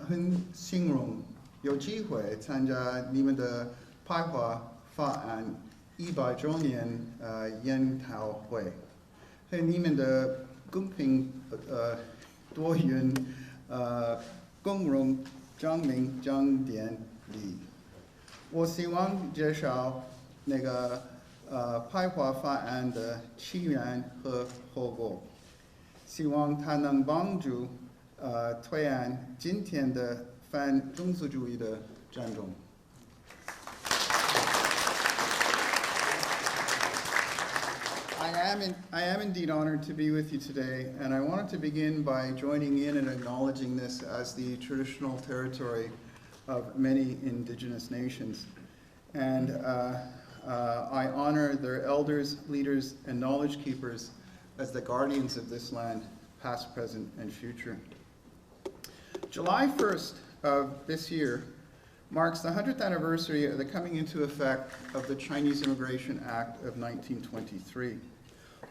很兴荣有机会参加你们的排华法案100周年研讨会，和你们的公平多元共荣证明奖典礼。我希望介绍那个排华法案的起源和后果，希望它能帮助推安今天的反种族主义的战争。I am indeed honored to be with you today, and I wanted to begin by joining in and acknowledging this as the traditional territory of many indigenous nations. And I honor their elders, leaders, and knowledge keepers as the guardians of this land, past, present, and future. July 1st of this year marks the 100th anniversary of the coming into effect of the Chinese Immigration Act of 1923,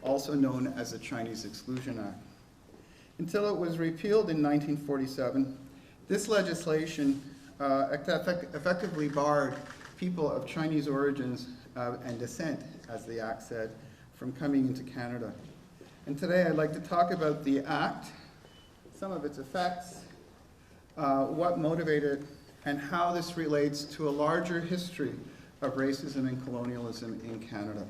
also known as the Chinese Exclusion Act. Until it was repealed in 1947, this legislation effectively barred people of Chinese origins and descent, as the Act said, from coming into Canada. And today I'd like to talk about the Act, some of its effects, what motivated, and how this relates to a larger history of racism and colonialism in Canada.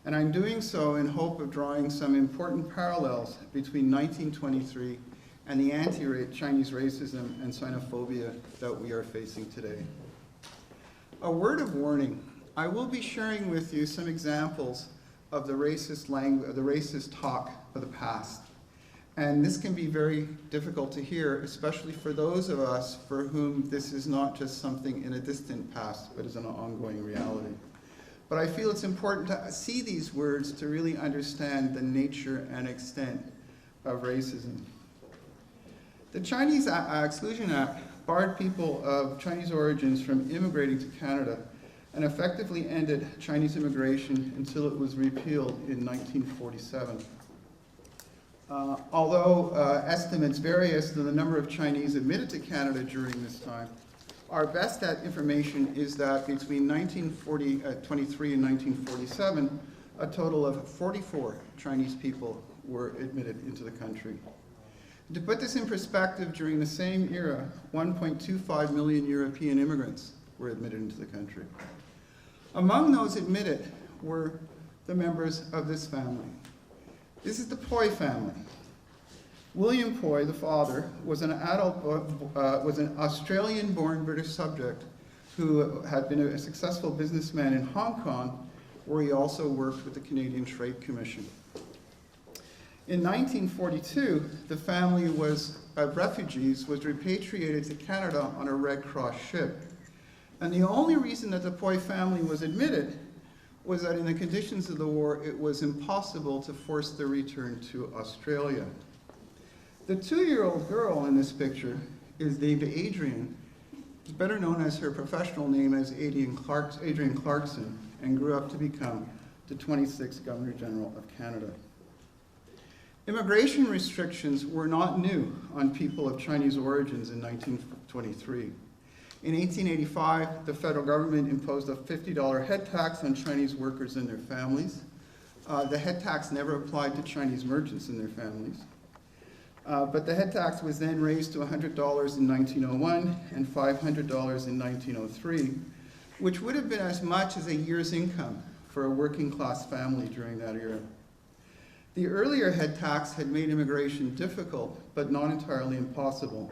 And I'm doing so in hope of drawing some important parallels between 1923 and the anti-Chinese racism and xenophobia that we are facing today. A word of warning, I will be sharing with you some examples of the racist language, the racist talk of the past. And this can be very difficult to hear, especially for those of us for whom this is not just something in a distant past, but is an ongoing reality. But I feel it's important to see these words to really understand the nature and extent of racism. The Chinese Exclusion Act barred people of Chinese origins from immigrating to Canada and effectively ended Chinese immigration until it was repealed in 1947. Although estimates vary as to the number of Chinese admitted to Canada during this time, our best information is that between 1923 and 1947, a total of 44 Chinese people were admitted into the country. To put this in perspective, during the same era, 1.25 million European immigrants were admitted into the country. Among those admitted were the members of this family. This is the Poi family. William Poi, the father, was an Australian-born British subject who had been a successful businessman in Hong Kong, where he also worked with the Canadian Trade Commission. In 1942, the family of refugees was repatriated to Canada on a Red Cross ship. And the only reason that the Poi family was admitted was that in the conditions of the war, it was impossible to force their return to Australia. The 2-year-old girl in this picture is named Adrian, better known as her professional name as Adrian Clarkson, and grew up to become the 26th Governor General of Canada. Immigration restrictions were not new on people of Chinese origins in 1923. In 1885, the federal government imposed a $50 head tax on Chinese workers and their families. The head tax never applied to Chinese merchants and their families. But the head tax was then raised to $100 in 1901 and $500 in 1903, which would have been as much as a year's income for a working class family during that era. The earlier head tax had made immigration difficult, but not entirely impossible.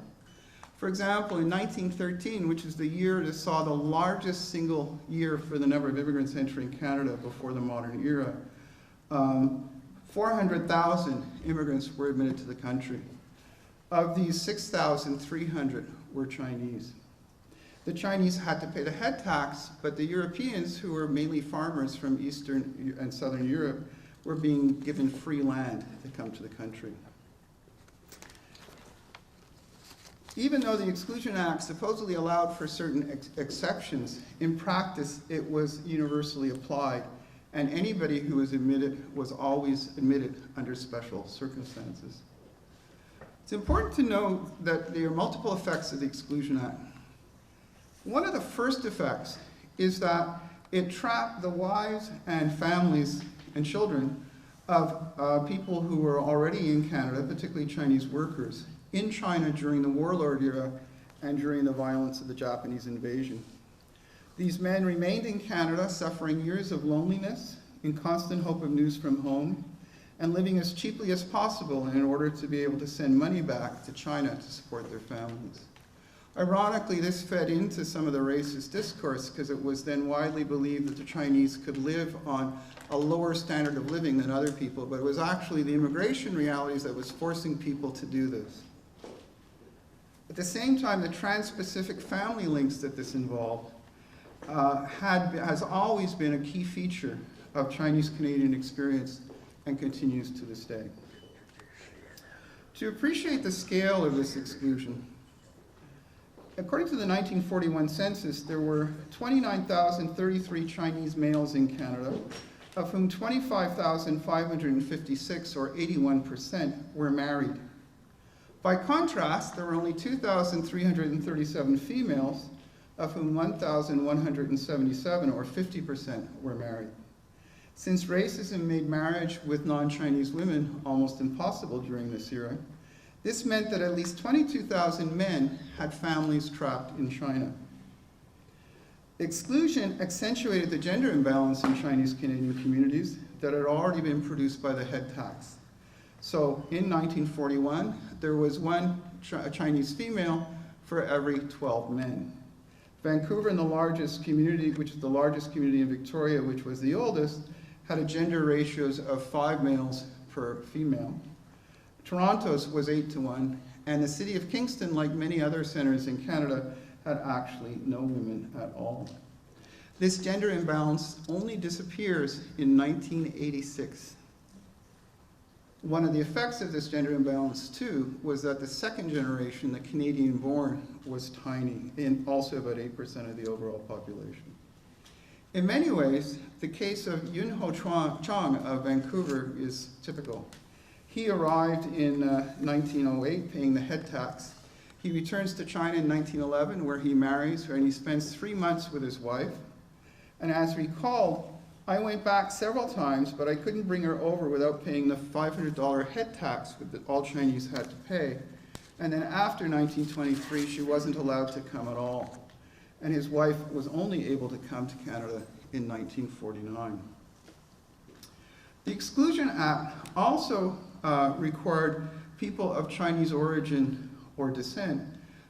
For example, in 1913, which is the year that saw the largest single year for the number of immigrants entering Canada before the modern era, 400,000 immigrants were admitted to the country. Of these, 6,300 were Chinese. The Chinese had to pay the head tax, but the Europeans, who were mainly farmers from Eastern and Southern Europe, were being given free land to come to the country. Even though the Exclusion Act supposedly allowed for certain exceptions, in practice it was universally applied, and anybody who was admitted was always admitted under special circumstances. It's important to note that there are multiple effects of the Exclusion Act. One of the first effects is that it trapped the wives and families and children of people who were already in Canada, particularly Chinese workers, in China during the warlord era and during the violence of the Japanese invasion. These men remained in Canada, suffering years of loneliness, in constant hope of news from home, and living as cheaply as possible in order to be able to send money back to China to support their families. Ironically, this fed into some of the racist discourse because it was then widely believed that the Chinese could live on a lower standard of living than other people, but it was actually the immigration realities that was forcing people to do this. At the same time, the trans-Pacific family links that this involved has always been a key feature of Chinese-Canadian experience and continues to this day. To appreciate the scale of this exclusion, according to the 1941 census, there were 29,033 Chinese males in Canada, of whom 25,556, or 81%, were married. By contrast, there were only 2,337 females, of whom 1,177, or 50%, were married. Since racism made marriage with non-Chinese women almost impossible during this era, this meant that at least 22,000 men had families trapped in China. Exclusion accentuated the gender imbalance in Chinese Canadian communities that had already been produced by the head tax. So in 1941, there was one Chinese female for every 12 men. Vancouver, in the largest community, which is the largest community in Victoria, which was the oldest, had a gender ratios of 5 males per female. Toronto's was 8-to-1, and the city of Kingston, like many other centers in Canada, had actually no women at all. This gender imbalance only disappears in 1986. One of the effects of this gender imbalance, too, was that the second generation, the Canadian-born, was tiny, and also about 8% of the overall population. In many ways, the case of Yun Ho Chong of Vancouver is typical. He arrived in 1908, paying the head tax. He returns to China in 1911, where he marries her, and he spends 3 months with his wife. And as recalled, I went back several times, but I couldn't bring her over without paying the $500 head tax that all Chinese had to pay. And then after 1923, she wasn't allowed to come at all. And his wife was only able to come to Canada in 1949. The Exclusion Act also required people of Chinese origin or descent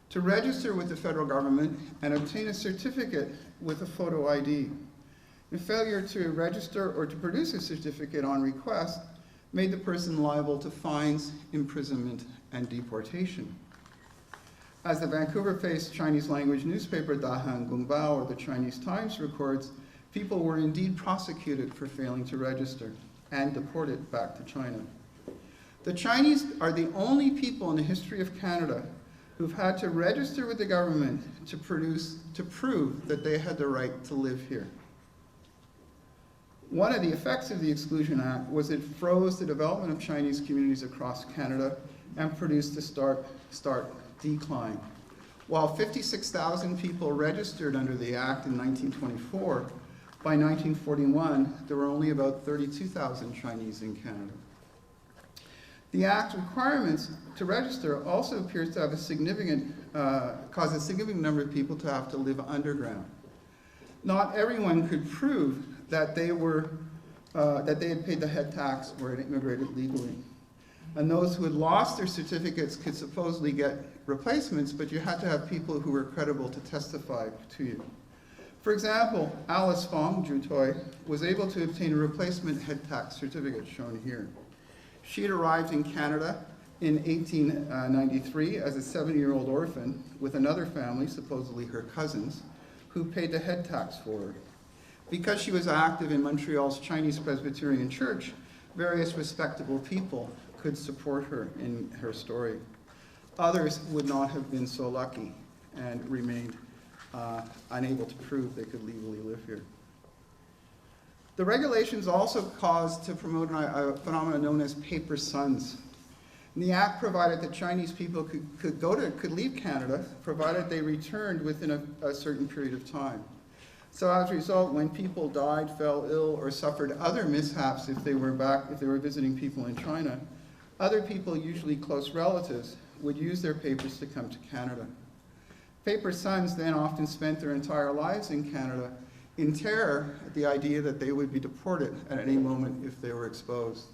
to register with the federal government and obtain a certificate with a photo ID. The failure to register or to produce a certificate on request made the person liable to fines, imprisonment, and deportation. As the Vancouver-based Chinese language newspaper Dahan Gungbao, or the Chinese Times, records, people were indeed prosecuted for failing to register and deported back to China. The Chinese are the only people in the history of Canada who've had to register with the government to prove that they had the right to live here. One of the effects of the Exclusion Act was it froze the development of Chinese communities across Canada and produced a stark decline. While 56,000 people registered under the Act in 1924, by 1941, there were only about 32,000 Chinese in Canada. The Act's requirements to register also appears to have cause a significant number of people to have to live underground. Not everyone could prove that they had paid the head tax or had immigrated legally. And those who had lost their certificates could supposedly get replacements, but you had to have people who were credible to testify to you. For example, Alice Fong Jutoi was able to obtain a replacement head tax certificate shown here. She had arrived in Canada in 1893 as a 7-year-old orphan with another family, supposedly her cousins, who paid the head tax for her. Because she was active in Montreal's Chinese Presbyterian Church, various respectable people could support her in her story. Others would not have been so lucky and remained unable to prove they could legally live here. The regulations also caused to promote a phenomenon known as paper sons. And the act provided that Chinese people could leave Canada, provided they returned within a certain period of time. So as a result, when people died, fell ill, or suffered other mishaps if they were visiting people in China, other people, usually close relatives, would use their papers to come to Canada. Paper sons then often spent their entire lives in Canada in terror at the idea that they would be deported at any moment if they were exposed.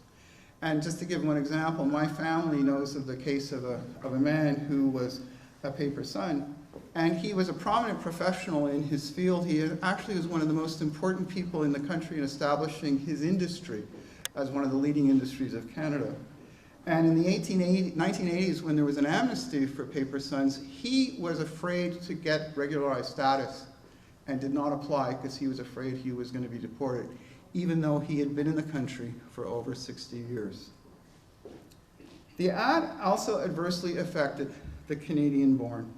And just to give one example, my family knows of the case of a man who was a paper son, and he was a prominent professional in his field. He actually was one of the most important people in the country in establishing his industry as one of the leading industries of Canada. And in the 1980s, when there was an amnesty for paper sons, he was afraid to get regularized status and did not apply because he was afraid he was going to be deported, even though he had been in the country for over 60 years. The act also adversely affected the Canadian-born.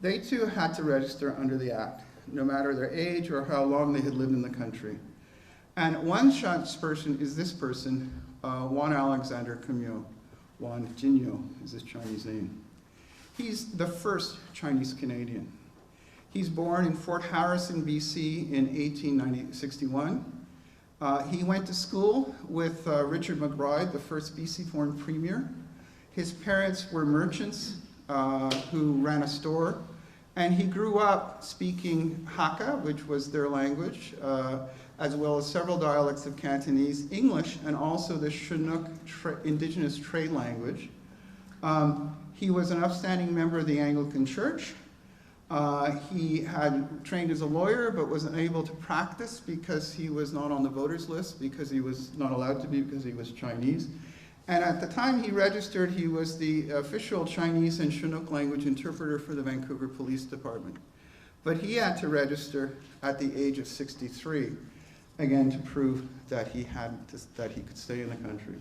They too had to register under the act, no matter their age or how long they had lived in the country. And one such person is this person, Juan Alexander Camus. Juan Jinyo is his Chinese name. He's the first Chinese Canadian. He's born in Fort Harrison, BC in 1861. He went to school with Richard McBride, the first BC-born premier. His parents were merchants who ran a store, and he grew up speaking Hakka, which was their language, as well as several dialects of Cantonese, English, and also the Chinook indigenous trade language. He was an upstanding member of the Anglican Church. He had trained as a lawyer, but was unable to practice because he was not on the voters list, because he was not allowed to be because he was Chinese. And at the time he registered, he was the official Chinese and Chinook language interpreter for the Vancouver Police Department. But he had to register at the age of 63, again to prove that he could stay in the country.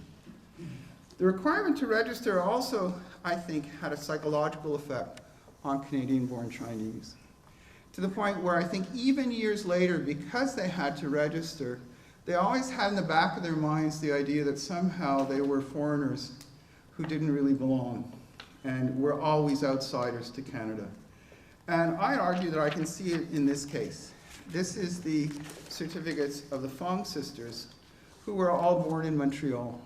The requirement to register also, I think, had a psychological effect on Canadian-born Chinese, to the point where I think even years later, because they had to register, they always had in the back of their minds the idea that somehow they were foreigners who didn't really belong and were always outsiders to Canada. And I'd argue that I can see it in this case. This is the certificates of the Fong sisters, who were all born in Montreal,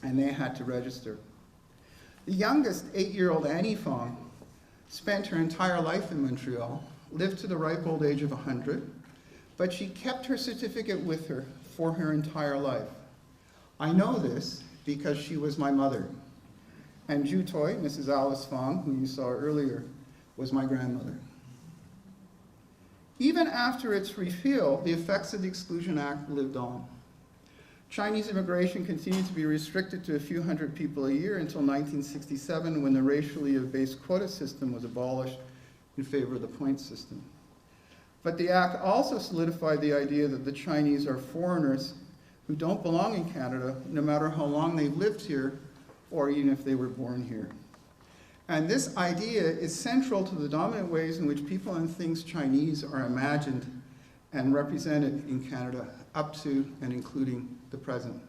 and they had to register. The youngest, 8-year-old Annie Fong, spent her entire life in Montreal, lived to the ripe old age of 100, but she kept her certificate with her for her entire life. I know this because she was my mother. And Ju Toy, Mrs. Alice Fong, who you saw earlier, was my grandmother. Even after its repeal, the effects of the Exclusion Act lived on. Chinese immigration continued to be restricted to a few hundred people a year until 1967, when the racially based quota system was abolished in favor of the point system. But the act also solidified the idea that the Chinese are foreigners who don't belong in Canada, no matter how long they've lived here, or even if they were born here. And this idea is central to the dominant ways in which people and things Chinese are imagined and represented in Canada up to and including the present.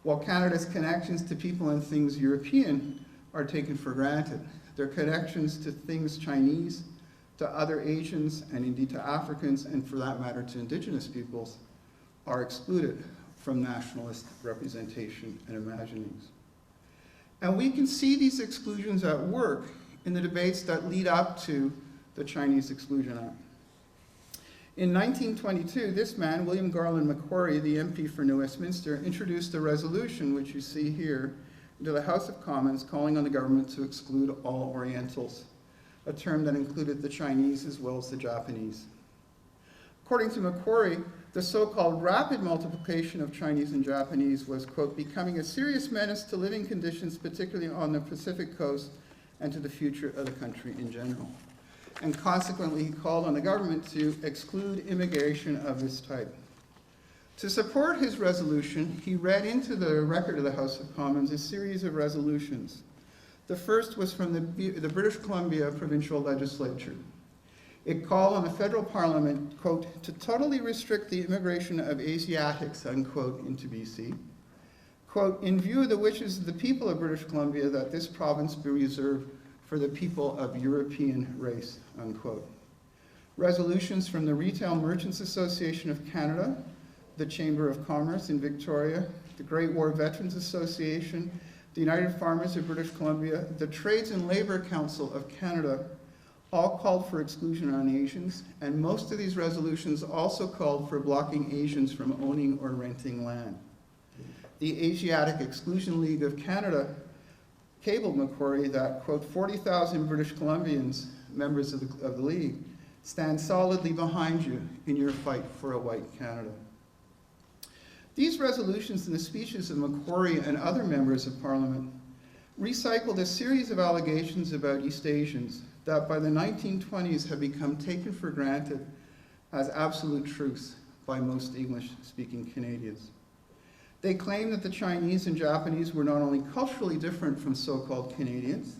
While Canada's connections to people and things European are taken for granted, their connections to things Chinese, to other Asians, and indeed to Africans, and for that matter to Indigenous peoples, are excluded from nationalist representation and imaginings. And we can see these exclusions at work in the debates that lead up to the Chinese Exclusion Act. In 1922, this man, William Garland Macquarie, the MP for New Westminster, introduced a resolution, which you see here, into the House of Commons, calling on the government to exclude all Orientals, a term that included the Chinese as well as the Japanese. According to Macquarie, the so-called rapid multiplication of Chinese and Japanese was, quote, becoming a serious menace to living conditions, particularly on the Pacific coast, and to the future of the country in general. And consequently, he called on the government to exclude immigration of this type. To support his resolution, he read into the record of the House of Commons a series of resolutions. The first was from the British Columbia Provincial Legislature. It called on the federal parliament, quote, to totally restrict the immigration of Asiatics, unquote, into BC, quote, in view of the wishes of the people of British Columbia that this province be reserved for the people of European race, unquote. Resolutions from the Retail Merchants Association of Canada, the Chamber of Commerce in Victoria, the Great War Veterans Association, the United Farmers of British Columbia, the Trades and Labour Council of Canada, all called for exclusion on Asians, and most of these resolutions also called for blocking Asians from owning or renting land. The Asiatic Exclusion League of Canada cabled Macquarie that, quote, 40,000 British Columbians, members of the League, stand solidly behind you in your fight for a white Canada. These resolutions and the speeches of Macquarie and other members of Parliament recycled a series of allegations about East Asians that by the 1920s have become taken for granted as absolute truths by most English-speaking Canadians. They claim that the Chinese and Japanese were not only culturally different from so-called Canadians,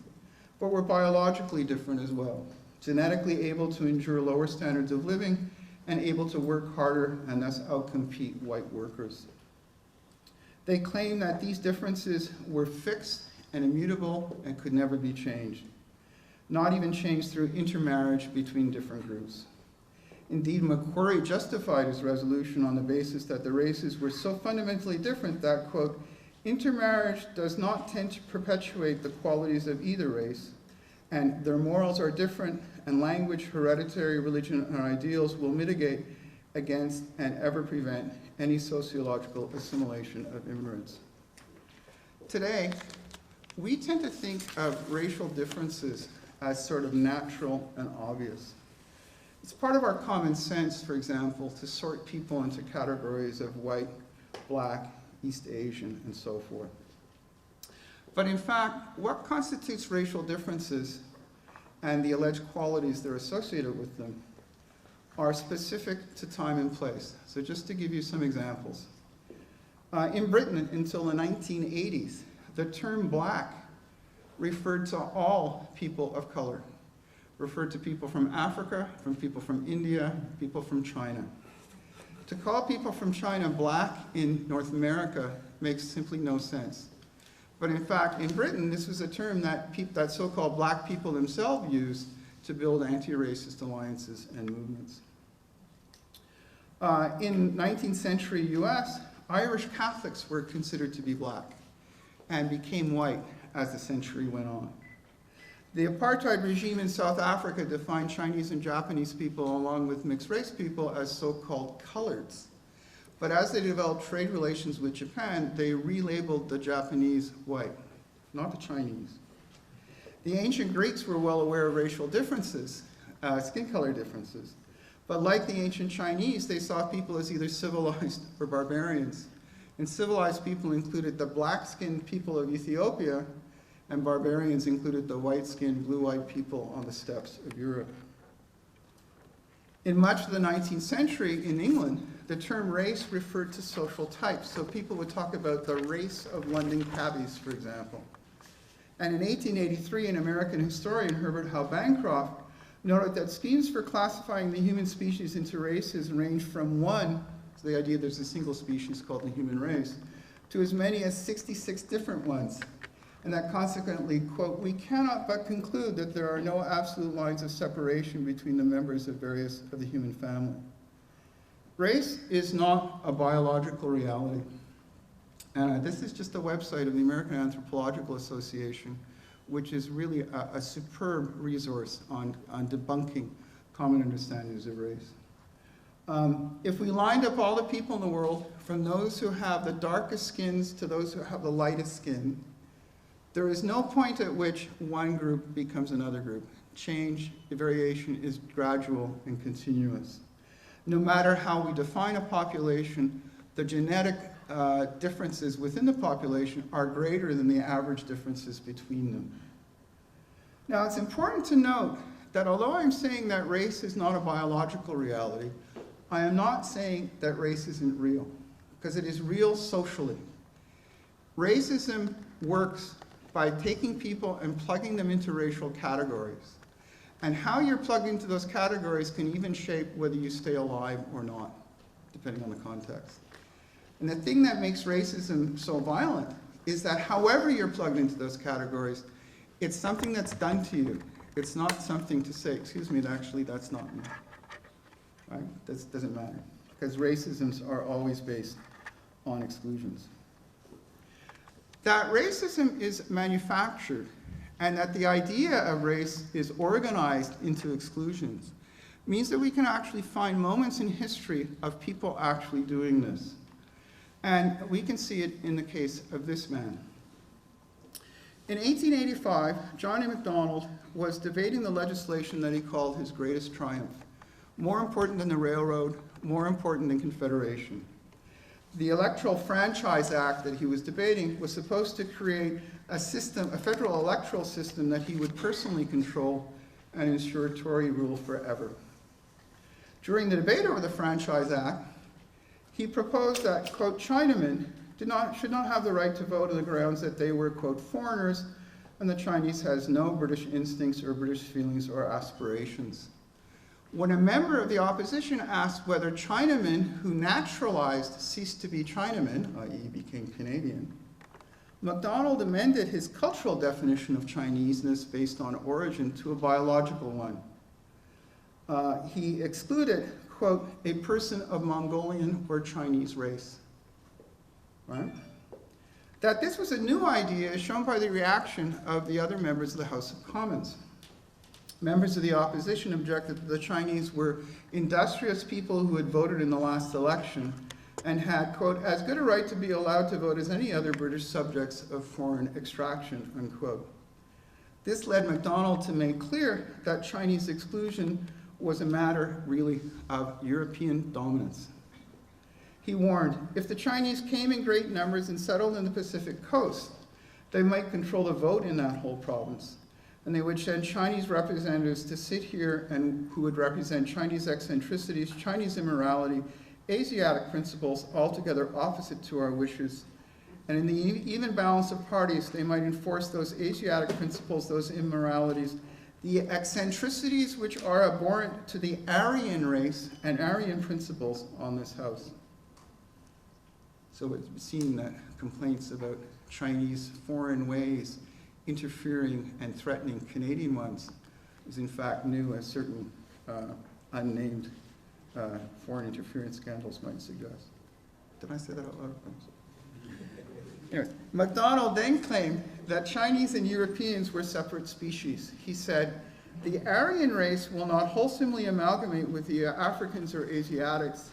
but were biologically different as well, genetically able to endure lower standards of living and able to work harder and thus outcompete white workers. They claim that these differences were fixed and immutable and could never be changed, not even changed through intermarriage between different groups. Indeed, Macquarie justified his resolution on the basis that the races were so fundamentally different that, quote, intermarriage does not tend to perpetuate the qualities of either race, and their morals are different, and language, hereditary, religion, and ideals will mitigate against and ever prevent any sociological assimilation of immigrants. Today, we tend to think of racial differences as sort of natural and obvious. It's part of our common sense, for example, to sort people into categories of white, black, East Asian, and so forth. But in fact, what constitutes racial differences and the alleged qualities that are associated with them are specific to time and place. So just to give you some examples. In Britain, until the 1980s, the term black referred to all people of color, referred to people from Africa, from people from India, people from China. To call people from China black in North America makes simply no sense. But in fact, in Britain, this was a term that so-called black people themselves used to build anti-racist alliances and movements. In 19th century US, Irish Catholics were considered to be black and became white as the century went on. The apartheid regime in South Africa defined Chinese and Japanese people along with mixed race people as so-called coloreds. But as they developed trade relations with Japan, they relabeled the Japanese white, not the Chinese. The ancient Greeks were well aware of racial differences, skin color differences. But like the ancient Chinese, they saw people as either civilized or barbarians. And civilized people included the black-skinned people of Ethiopia, and barbarians included the white-skinned, blue-eyed people on the steppes of Europe. In much of the 19th century in England, the term race referred to social types. So people would talk about the race of London cabbies, for example. And in 1883, an American historian, Herbert Howe Bancroft, noted that schemes for classifying the human species into races range from one, so the idea there's a single species called the human race, to as many as 66 different ones. And that consequently, quote, we cannot but conclude that there are no absolute lines of separation between the members of various of the human family. Race is not a biological reality. And this is just a website of the American Anthropological Association, which is really a superb resource on debunking common understandings of race. If we lined up all the people in the world, from those who have the darkest skins to those who have the lightest skin, there is no point at which one group becomes another group. Change, the variation is gradual and continuous. No matter how we define a population, the genetic differences within the population are greater than the average differences between them. Now, it's important to note that although I'm saying that race is not a biological reality, I am not saying that race isn't real, because it is real socially. Racism works by taking people and plugging them into racial categories. And how you're plugged into those categories can even shape whether you stay alive or not, depending on the context. And the thing that makes racism so violent is that however you're plugged into those categories, it's something that's done to you. It's not something to say, excuse me, actually that's not me. Right? That doesn't matter. Because racisms are always based on exclusions. That racism is manufactured, and that the idea of race is organized into exclusions, means that we can actually find moments in history of people actually doing this. And we can see it in the case of this man. In 1885, John A. Macdonald was debating the legislation that he called his greatest triumph, more important than the railroad, more important than Confederation. The Electoral Franchise Act that he was debating was supposed to create a system, a federal electoral system that he would personally control and ensure Tory rule forever. During the debate over the Franchise Act, he proposed that, quote, Chinamen should not have the right to vote on the grounds that they were, quote, foreigners, and the Chinese has no British instincts or British feelings or aspirations. When a member of the opposition asked whether Chinamen who naturalized ceased to be Chinamen, i.e. became Canadian, Macdonald amended his cultural definition of Chineseness based on origin to a biological one. He excluded, quote, a person of Mongolian or Chinese race. Right? That this was a new idea is shown by the reaction of the other members of the House of Commons. Members of the opposition objected that the Chinese were industrious people who had voted in the last election and had, quote, as good a right to be allowed to vote as any other British subjects of foreign extraction, unquote. This led Macdonald to make clear that Chinese exclusion was a matter really of European dominance. He warned, if the Chinese came in great numbers and settled in the Pacific coast, they might control the vote in that whole province. And they would send Chinese representatives to sit here and who would represent Chinese eccentricities, Chinese immorality, Asiatic principles, altogether opposite to our wishes. And in the even balance of parties, they might enforce those Asiatic principles, those immoralities, the eccentricities which are abhorrent to the Aryan race and Aryan principles on this house. So it's seen that complaints about Chinese foreign ways interfering and threatening Canadian ones is in fact new, as certain unnamed foreign interference scandals might suggest. Did I say that out loud? Anyways, Macdonald then claimed that Chinese and Europeans were separate species. He said, the Aryan race will not wholesomely amalgamate with the Africans or Asiatics,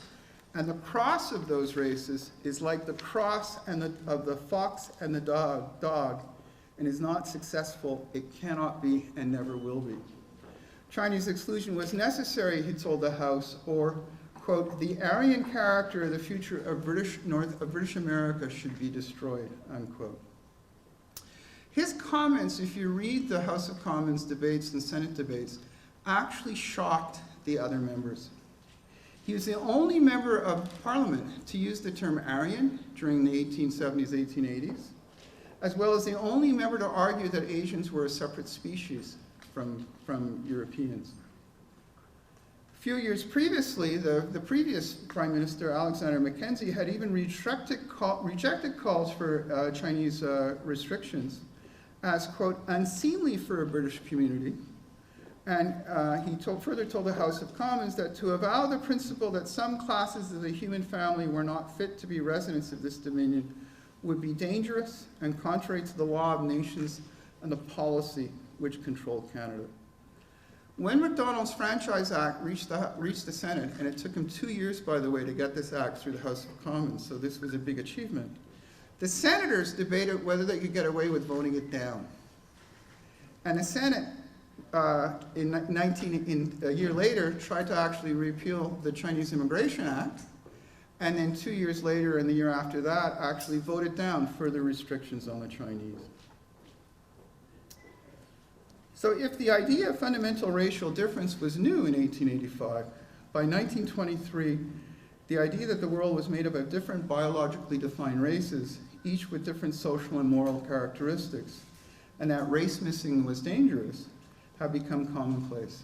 and the cross of those races is like the cross of the fox and the dog, and is not successful. It cannot be and never will be. Chinese exclusion was necessary, he told the House, or, quote, the Aryan character of the future of British America should be destroyed, unquote. His comments, if you read the House of Commons debates and Senate debates, actually shocked the other members. He was the only member of Parliament to use the term Aryan during the 1870s, 1880s, as well as the only member to argue that Asians were a separate species from Europeans. A few years previously, the previous Prime Minister, Alexander Mackenzie, had even rejected calls for Chinese restrictions as, quote, unseemly for a British community. And he further told the House of Commons that to avow the principle that some classes of the human family were not fit to be residents of this dominion would be dangerous and contrary to the law of nations and the policy which controlled Canada. When Macdonald's Franchise Act reached the Senate, and it took him 2 years, by the way, to get this act through the House of Commons, so this was a big achievement, the senators debated whether they could get away with voting it down. And the Senate, a year later, tried to actually repeal the Chinese Immigration Act, and then 2 years later and the year after that actually voted down further restrictions on the Chinese. So if the idea of fundamental racial difference was new in 1885, by 1923, the idea that the world was made up of different biologically defined races, each with different social and moral characteristics, and that race mixing was dangerous, have become commonplace.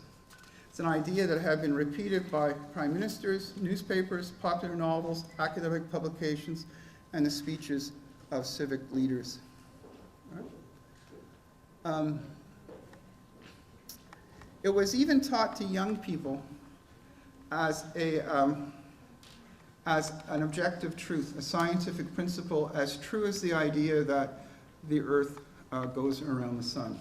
It's an idea that had been repeated by prime ministers, newspapers, popular novels, academic publications, and the speeches of civic leaders. It was even taught to young people as an objective truth, a scientific principle as true as the idea that the Earth goes around the sun.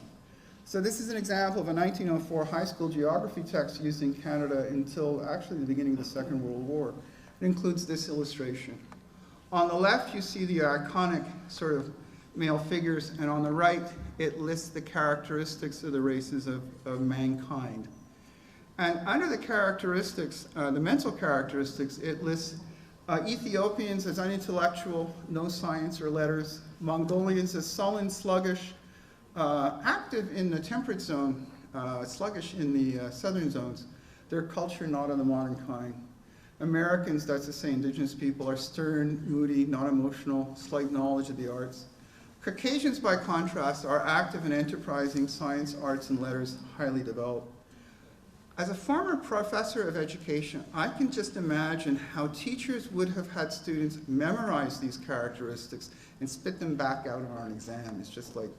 So this is an example of a 1904 high school geography text used in Canada until actually the beginning of the Second World War. It includes this illustration. On the left, you see the iconic sort of male figures, and on the right, it lists the characteristics of the races of mankind. And under the characteristics, the mental characteristics, it lists Ethiopians as unintellectual, no science or letters, Mongolians as sullen, sluggish, active in the temperate zone, sluggish in the southern zones, their culture not of the modern kind. Americans, that's to say indigenous people, are stern, moody, not emotional, slight knowledge of the arts. Caucasians, by contrast, are active and enterprising, science, arts, and letters, highly developed. As a former professor of education, I can just imagine how teachers would have had students memorize these characteristics and spit them back out on an exam. It's just like,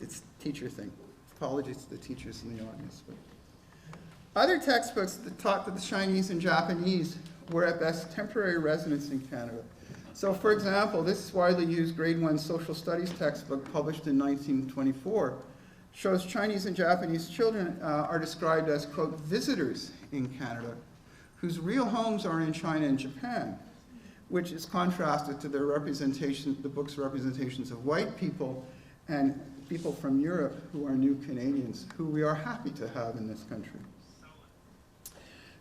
it's a teacher thing. Apologies to the teachers in the audience. But other textbooks that taught that the Chinese and Japanese were at best temporary residents in Canada. So for example, this widely used grade 1 social studies textbook published in 1924 shows Chinese and Japanese children are described as, quote, visitors in Canada, whose real homes are in China and Japan, which is contrasted to their representation, the book's representations of white people and people from Europe who are new Canadians, who we are happy to have in this country.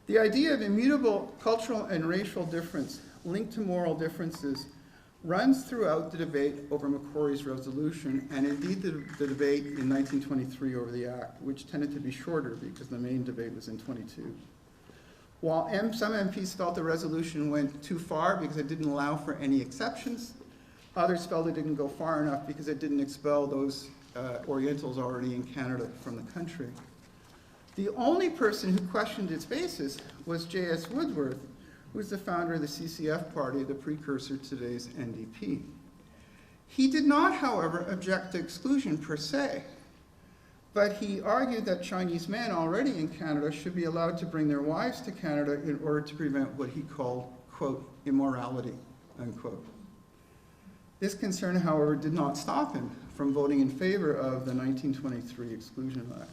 The idea of immutable cultural and racial difference linked to moral differences runs throughout the debate over Macquarie's resolution, and indeed the debate in 1923 over the Act, which tended to be shorter because the main debate was in 22. While some MPs felt the resolution went too far because it didn't allow for any exceptions, others felt it didn't go far enough because it didn't expel those Orientals already in Canada from the country. The only person who questioned its basis was J.S. Woodworth, who's the founder of the CCF party, the precursor to today's NDP. He did not, however, object to exclusion per se, but he argued that Chinese men already in Canada should be allowed to bring their wives to Canada in order to prevent what he called, quote, immorality, unquote. This concern, however, did not stop him from voting in favor of the 1923 Exclusion Act.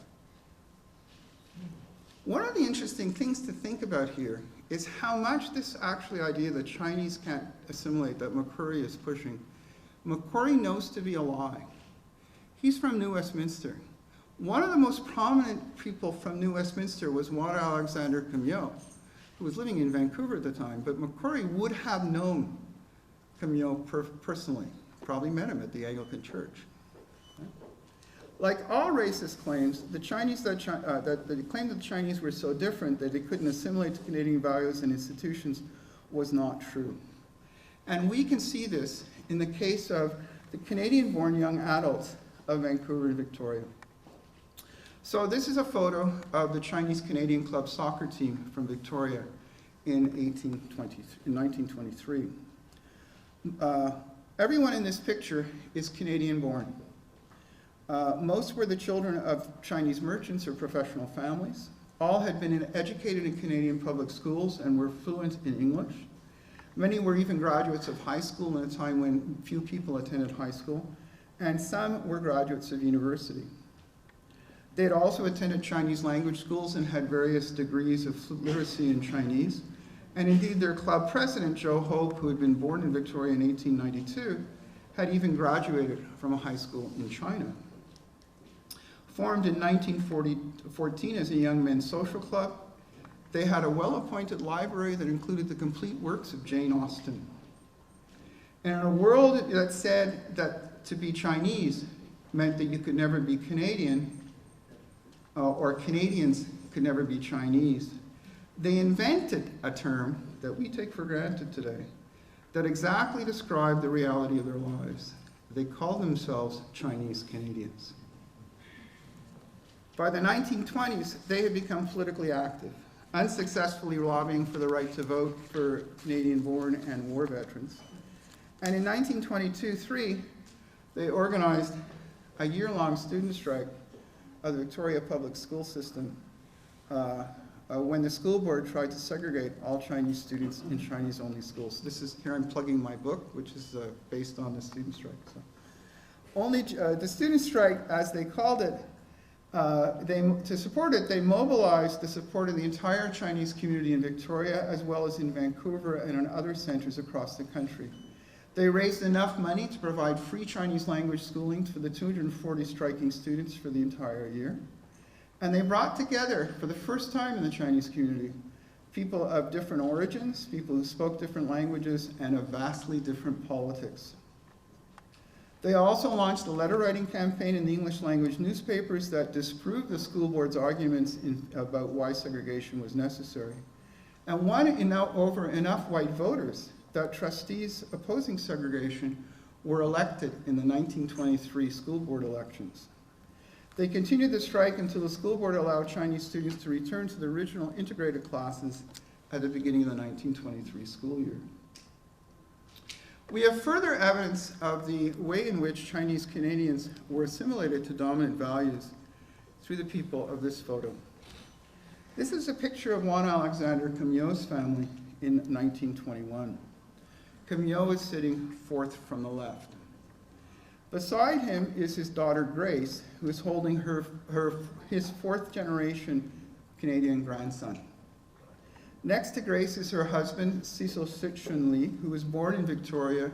One of the interesting things to think about here is how much this actually idea that Chinese can't assimilate that Macquarie is pushing, Macquarie knows to be a lie. He's from New Westminster. One of the most prominent people from New Westminster was Juan Alexander Camillot, who was living in Vancouver at the time, but Macquarie would have known Camillot personally, probably met him at the Anglican Church. Like all racist claims, the claim that the Chinese were so different that they couldn't assimilate to Canadian values and institutions was not true. And we can see this in the case of the Canadian-born young adults of Vancouver and Victoria. So this is a photo of the Chinese-Canadian club soccer team from Victoria in 1923. Everyone in this picture is Canadian-born. Most were the children of Chinese merchants or professional families. All had been educated in Canadian public schools and were fluent in English. Many were even graduates of high school in a time when few people attended high school, and some were graduates of university. They had also attended Chinese language schools and had various degrees of literacy in Chinese. And indeed, their club president, Joe Hope, who had been born in Victoria in 1892, had even graduated from a high school in China. Formed in 1914 as a young men's social club, they had a well-appointed library that included the complete works of Jane Austen. And in a world that said that to be Chinese meant that you could never be Canadian, or Canadians could never be Chinese, they invented a term that we take for granted today that exactly described the reality of their lives. They called themselves Chinese Canadians. By the 1920s, they had become politically active, unsuccessfully lobbying for the right to vote for Canadian-born and war veterans. And in 1922-3, they organized a year-long student strike of the Victoria public school system when the school board tried to segregate all Chinese students in Chinese-only schools. This is, here I'm plugging my book, which is based on the student strike. So, the student strike, as they called it, to support it, they mobilized the support of the entire Chinese community in Victoria, as well as in Vancouver and in other centers across the country. They raised enough money to provide free Chinese language schooling for the 240 striking students for the entire year. And they brought together, for the first time in the Chinese community, people of different origins, people who spoke different languages, and of vastly different politics. They also launched a letter-writing campaign in the English language newspapers that disproved the school board's arguments about why segregation was necessary, and won over enough white voters that trustees opposing segregation were elected in the 1923 school board elections. They continued the strike until the school board allowed Chinese students to return to the original integrated classes at the beginning of the 1923 school year. We have further evidence of the way in which Chinese Canadians were assimilated to dominant values through the people of this photo. This is a picture of Juan Alexander Camilleau's family in 1921. Camilleau is sitting fourth from the left. Beside him is his daughter Grace, who is holding his fourth generation Canadian grandson. Next to Grace is her husband, Cecil Lee, who was born in Victoria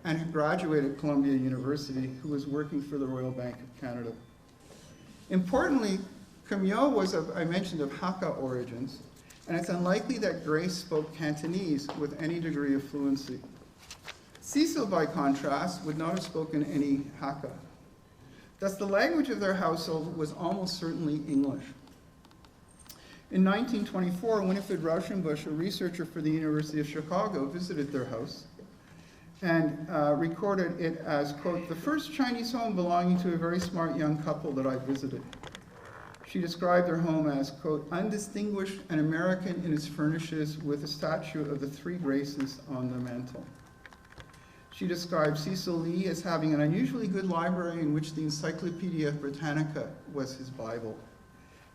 and who graduated Columbia University, who was working for the Royal Bank of Canada. Importantly, Camilleau was, I mentioned, of Hakka origins, and it's unlikely that Grace spoke Cantonese with any degree of fluency. Cecil, by contrast, would not have spoken any Hakka. Thus, the language of their household was almost certainly English. In 1924, Winifred Rauschenbusch, a researcher for the University of Chicago, visited their house and recorded it as, quote, the first Chinese home belonging to a very smart young couple that I visited. She described their home as, quote, undistinguished and American in its furnishings with a statue of the three Graces on the mantel. She described Cecil Lee as having an unusually good library in which the Encyclopedia Britannica was his Bible.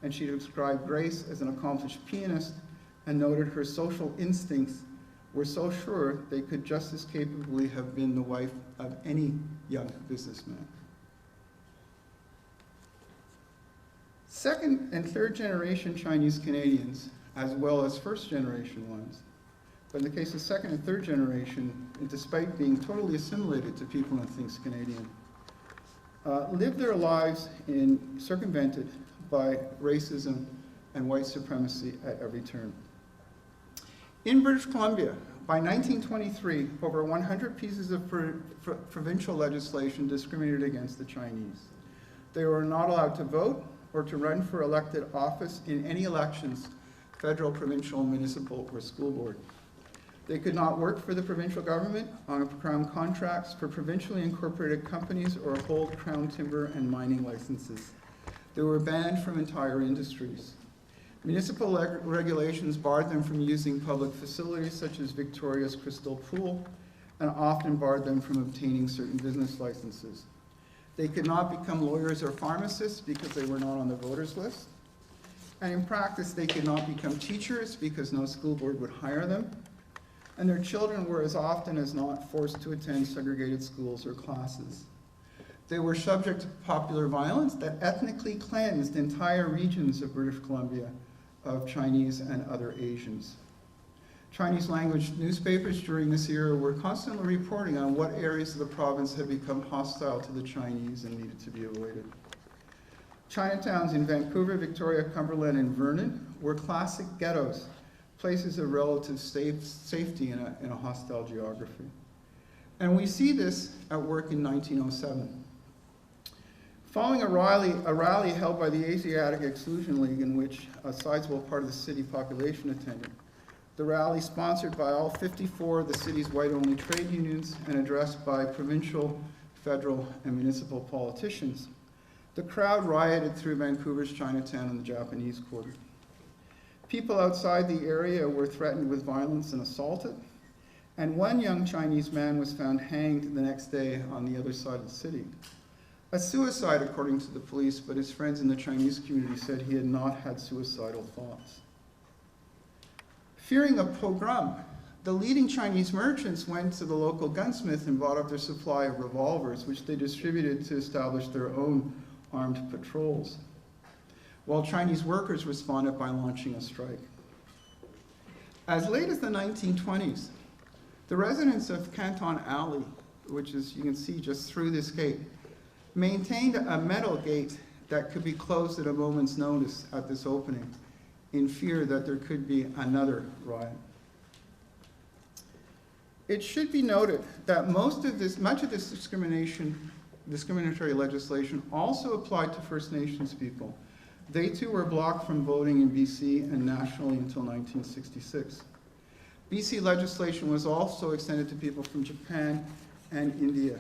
And she described Grace as an accomplished pianist and noted her social instincts were so sure they could just as capably have been the wife of any young businessman. Second and third generation Chinese Canadians, as well as first generation ones, but in the case of second and third generation, despite being totally assimilated to people and things Canadian, lived their lives circumvented by racism and white supremacy at every turn. In British Columbia, by 1923, over 100 pieces of provincial legislation discriminated against the Chinese. They were not allowed to vote or to run for elected office in any elections, federal, provincial, municipal, or school board. They could not work for the provincial government on Crown contracts for provincially incorporated companies or hold Crown timber and mining licenses. They were banned from entire industries. Municipal regulations barred them from using public facilities such as Victoria's Crystal Pool, and often barred them from obtaining certain business licenses. They could not become lawyers or pharmacists because they were not on the voters list. And in practice, they could not become teachers because no school board would hire them. And their children were as often as not forced to attend segregated schools or classes. They were subject to popular violence that ethnically cleansed entire regions of British Columbia of Chinese and other Asians. Chinese language newspapers during this era were constantly reporting on what areas of the province had become hostile to the Chinese and needed to be avoided. Chinatowns in Vancouver, Victoria, Cumberland, and Vernon were classic ghettos, places of relative safety in a hostile geography. And we see this at work in 1907. Following a rally held by the Asiatic Exclusion League, in which a sizable part of the city population attended, the rally, sponsored by all 54 of the city's white-only trade unions and addressed by provincial, federal, and municipal politicians, The crowd rioted through Vancouver's Chinatown and the Japanese Quarter. People outside the area were threatened with violence and assaulted, and one young Chinese man was found hanged the next day on the other side of the city. A suicide, according to the police, but his friends in the Chinese community said he had not had suicidal thoughts. Fearing a pogrom, the leading Chinese merchants went to the local gunsmith and bought up their supply of revolvers, which they distributed to establish their own armed patrols, while Chinese workers responded by launching a strike. As late as the 1920s, the residents of Canton Alley, which is, you can see just through this gate, maintained a metal gate that could be closed at a moment's notice at this opening, in fear that there could be another riot. It should be noted that much of this discriminatory legislation also applied to First Nations people. They too were blocked from voting in BC and nationally until 1966. BC legislation was also extended to people from Japan and India.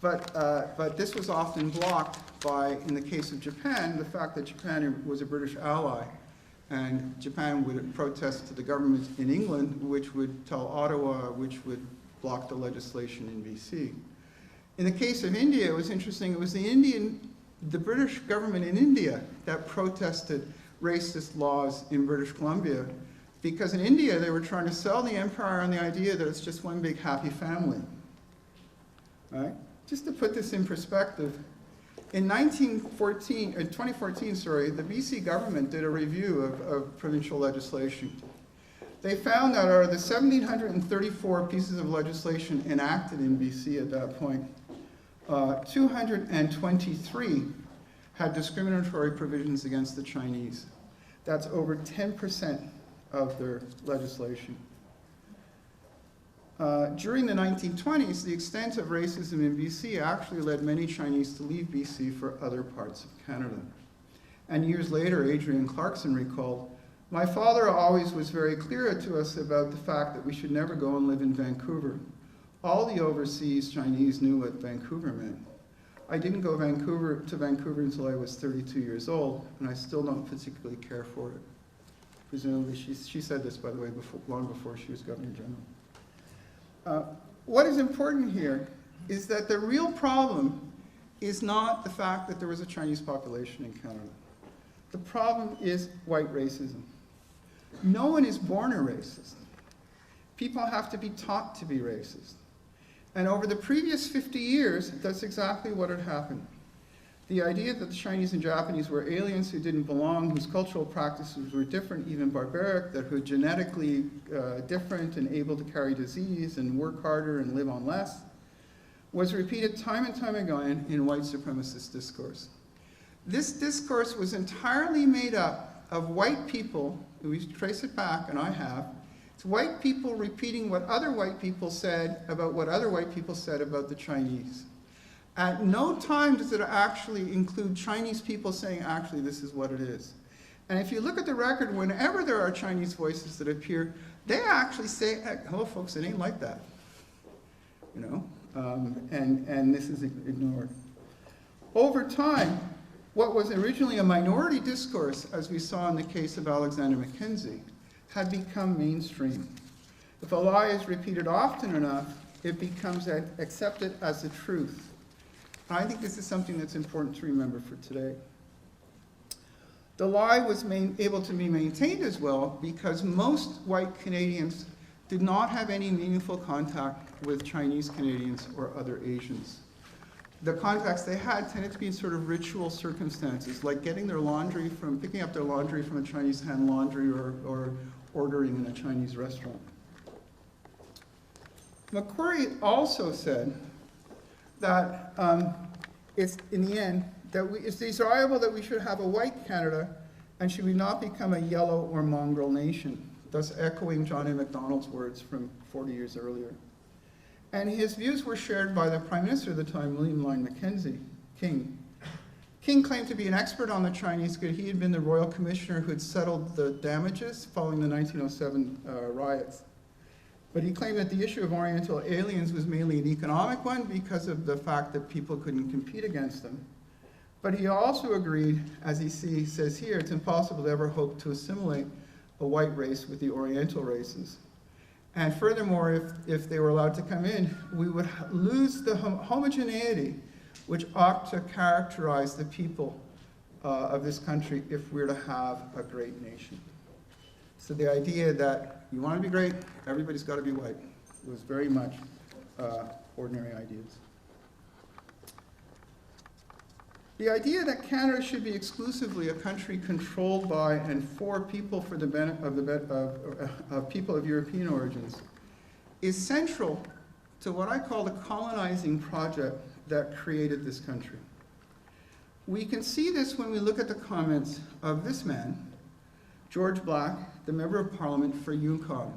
But this was often blocked by, in the case of Japan, the fact that Japan was a British ally, and Japan would protest to the government in England, which would tell Ottawa, which would block the legislation in BC. In the case of India, it was interesting, it was the British government in India that protested racist laws in British Columbia, because in India they were trying to sell the empire on the idea that it's just one big happy family. Right? Just to put this in perspective, in 2014, the BC government did a review of provincial legislation. They found that out of the 1,734 pieces of legislation enacted in BC at that point, 223 had discriminatory provisions against the Chinese. That's over 10% of their legislation. During the 1920s, the extent of racism in BC actually led many Chinese to leave BC for other parts of Canada. And years later, Adrian Clarkson recalled, "My father always was very clear to us about the fact that we should never go and live in Vancouver. All the overseas Chinese knew what Vancouver meant. I didn't go to Vancouver until I was 32 years old, and I still don't particularly care for it." Presumably, she said this, by the way, long before she was Governor General. What is important here is that the real problem is not the fact that there was a Chinese population in Canada. The problem is white racism. No one is born a racist. People have to be taught to be racist. And over the previous 50 years, that's exactly what had happened. The idea that the Chinese and Japanese were aliens who didn't belong, whose cultural practices were different, even barbaric, that were genetically different and able to carry disease and work harder and live on less, was repeated time and time again in white supremacist discourse. This discourse was entirely made up of white people, we trace it back, and I have, it's white people repeating what other white people said about what other white people said about the Chinese. At no time does it actually include Chinese people saying, actually, this is what it is. And if you look at the record, whenever there are Chinese voices that appear, they actually say, hello, folks, it ain't like that. You know, and this is ignored. Over time, what was originally a minority discourse, as we saw in the case of Alexander Mackenzie, had become mainstream. If a lie is repeated often enough, it becomes accepted as the truth. I think this is something that's important to remember for today. The lie was able to be maintained as well because most white Canadians did not have any meaningful contact with Chinese Canadians or other Asians. The contacts they had tended to be in sort of ritual circumstances, like picking up their laundry from a Chinese hand laundry or ordering in a Chinese restaurant. Macquarie also said that it's, in the end, that it's desirable that we should have a white Canada and should we not become a yellow or mongrel nation, thus echoing John A. Macdonald's words from 40 years earlier. And his views were shared by the Prime Minister at the time, William Lyon Mackenzie, King. King claimed to be an expert on the Chinese good. He had been the Royal Commissioner who had settled the damages following the 1907 riots. But he claimed that the issue of Oriental aliens was mainly an economic one because of the fact that people couldn't compete against them. But he also agreed, as he says here, it's impossible to ever hope to assimilate a white race with the Oriental races. And furthermore, if they were allowed to come in, we would lose the homogeneity which ought to characterize the people of this country if we're to have a great nation. So the idea that you want to be great, everybody's got to be white, was very much ordinary ideas. The idea that Canada should be exclusively a country controlled by and for people for the benefit of people of European origins is central to what I call the colonizing project that created this country. We can see this when we look at the comments of this man, George Black, the Member of Parliament for Yukon.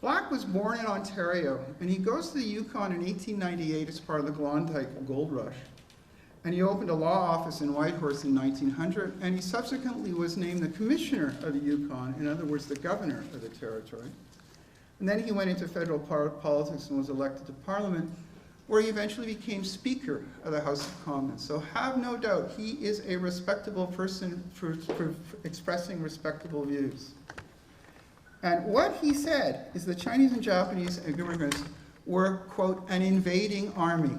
Black was born in Ontario, and he goes to the Yukon in 1898 as part of the Klondike Gold Rush. And he opened a law office in Whitehorse in 1900, and he subsequently was named the commissioner of the Yukon, in other words, the governor of the territory. And then he went into federal politics and was elected to Parliament, where he eventually became Speaker of the House of Commons. So have no doubt, he is a respectable person for expressing respectable views. And what he said is the Chinese and Japanese immigrants were, quote, an invading army.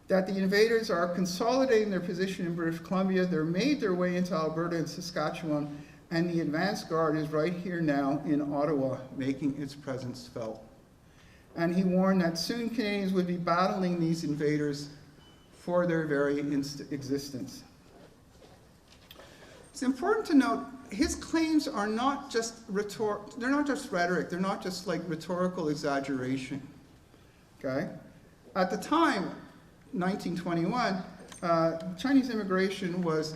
That the invaders are consolidating their position in British Columbia, they're made their way into Alberta and Saskatchewan, and the advance guard is right here now in Ottawa, making its presence felt. And he warned that soon Canadians would be battling these invaders for their very existence. It's important to note, his claims are not just rhetoric, they're not just rhetoric, they're not just like rhetorical exaggeration, okay? At the time, 1921, Chinese immigration was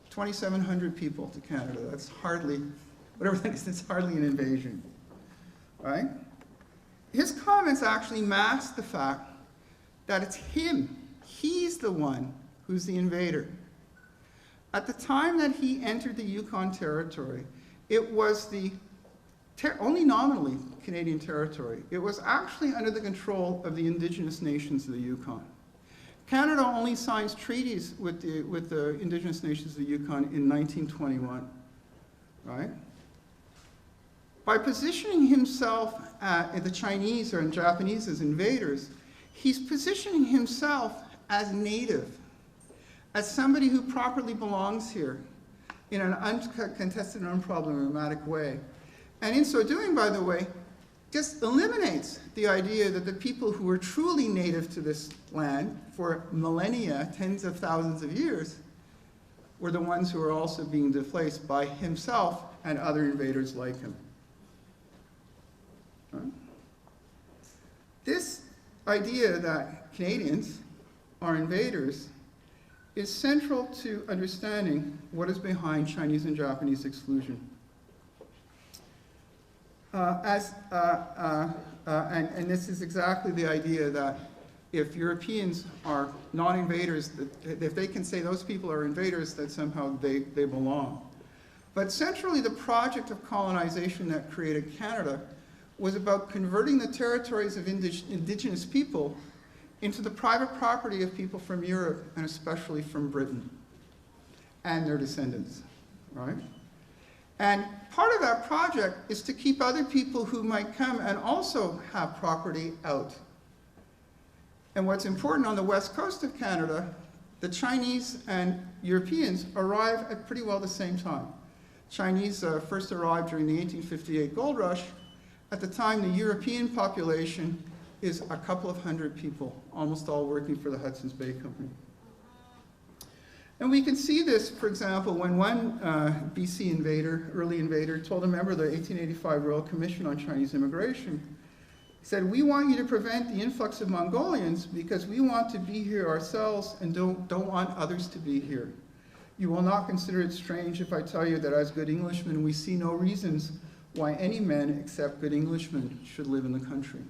2,700 people to Canada. That's hardly, whatever that is, it's hardly an invasion, right? His comments actually mask the fact that it's him. He's the one who's the invader. At the time that he entered the Yukon territory, it was the only nominally Canadian territory. It was actually under the control of the Indigenous nations of the Yukon. Canada only signs treaties with the Indigenous nations of the Yukon in 1921, right? By positioning himself the Chinese or Japanese as invaders, he's positioning himself as native, as somebody who properly belongs here in an uncontested and unproblematic way. And in so doing, by the way, just eliminates the idea that the people who were truly native to this land for millennia, tens of thousands of years, were the ones who were also being displaced by himself and other invaders like him. Right? This idea that Canadians are invaders is central to understanding what is behind Chinese and Japanese exclusion. And this is exactly the idea that if Europeans are non-invaders, if they can say those people are invaders, that somehow they belong. But centrally, the project of colonization that created Canada was about converting the territories of Indigenous people into the private property of people from Europe, and especially from Britain and their descendants, right? And part of that project is to keep other people who might come and also have property out. And what's important, on the west coast of Canada, the Chinese and Europeans arrive at pretty well the same time. Chinese first arrived during the 1858 gold rush. At the time, the European population is a couple of hundred people, almost all working for the Hudson's Bay Company. And we can see this, for example, when one BC invader, early invader, told a member of the 1885 Royal Commission on Chinese Immigration, he said, "We want you to prevent the influx of Mongolians because we want to be here ourselves and don't want others to be here. You will not consider it strange if I tell you that as good Englishmen, we see no reasons why any men except good Englishmen should live in the country."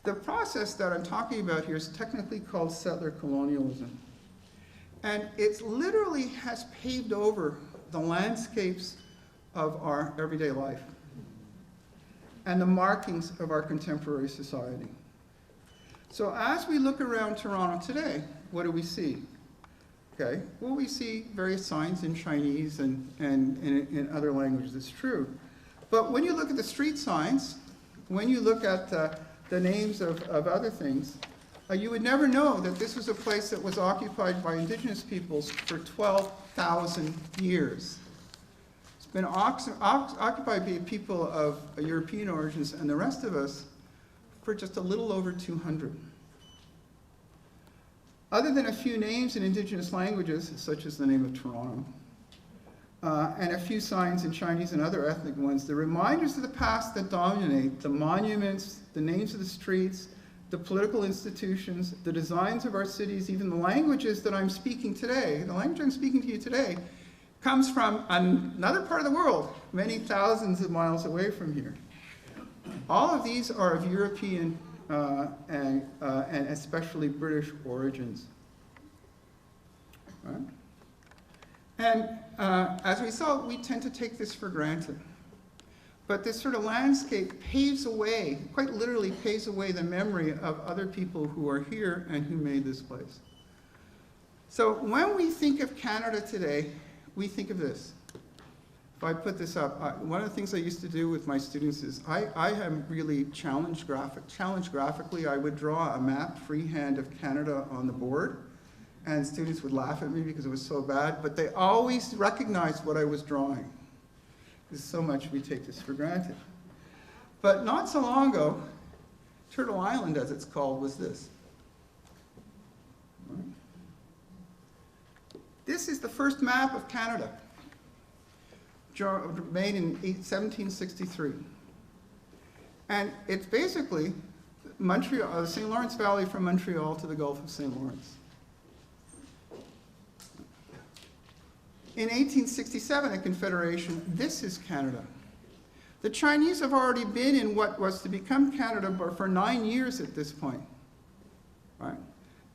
The process that I'm talking about here is technically called settler colonialism. And it literally has paved over the landscapes of our everyday life and the markings of our contemporary society. So as we look around Toronto today, what do we see? Okay, well, we see various signs in Chinese and in other languages, it's true. But when you look at the street signs, when you look at the names of other things, you would never know that this was a place that was occupied by indigenous peoples for 12,000 years. It's been occupied by people of European origins and the rest of us for just a little over 200. Other than a few names in indigenous languages, such as the name of Toronto, and a few signs in Chinese and other ethnic ones, the reminders of the past that dominate, the monuments, the names of the streets, the political institutions, the designs of our cities, even the languages that I'm speaking today, the language I'm speaking to you today, comes from another part of the world, many thousands of miles away from here. All of these are of European and especially British origins. Right? And as a result, we tend to take this for granted. But this sort of landscape paves away, quite literally paves away the memory of other people who are here and who made this place. So when we think of Canada today, we think of this. If I put this up, one of the things I used to do with my students is I am really challenged graphically. I would draw a map freehand of Canada on the board, and students would laugh at me because it was so bad, but they always recognized what I was drawing. Because so much we take this for granted. But not so long ago, Turtle Island, as it's called, was this. Right. This is the first map of Canada, made in 1763. And it's basically Montreal, the St. Lawrence Valley from Montreal to the Gulf of St. Lawrence. In 1867, at Confederation, this is Canada. The Chinese have already been in what was to become Canada for 9 years at this point. Right?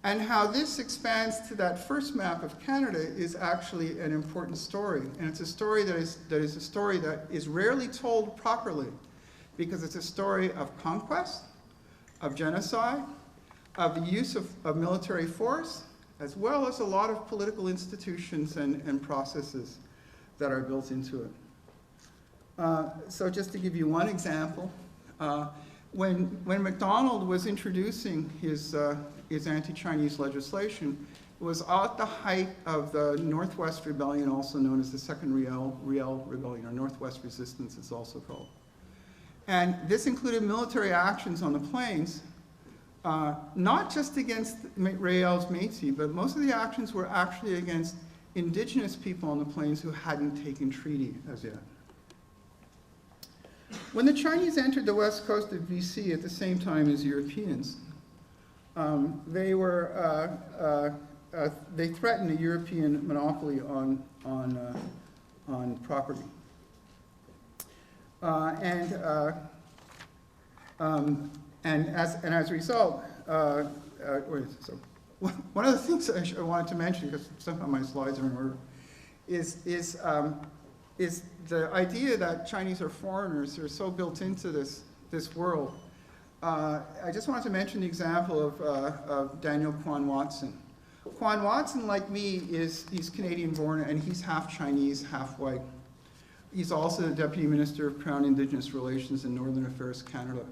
And how this expands to that first map of Canada is actually an important story. And it's a story that is rarely told properly, because it's a story of conquest, of genocide, of the use of military force, as well as a lot of political institutions and processes that are built into it. So just to give you one example, when MacDonald was introducing his anti-Chinese legislation, it was at the height of the Northwest Rebellion, also known as the Second Riel Rebellion, or Northwest Resistance it's also called. And this included military actions on the plains, not just against Riel's Métis, but most of the actions were actually against indigenous people on the plains who hadn't taken treaty as yet. When the Chinese entered the west coast of BC at the same time as Europeans, they threatened a European monopoly on property. And as a result, one of the things I wanted to mention, because somehow my slides are in order, is the idea that Chinese are foreigners are so built into this world. I just wanted to mention the example of Daniel Quan Watson. Quan Watson, like me, he's Canadian born, and he's half Chinese, half white. He's also the Deputy Minister of Crown Indigenous Relations and Northern Affairs Canada.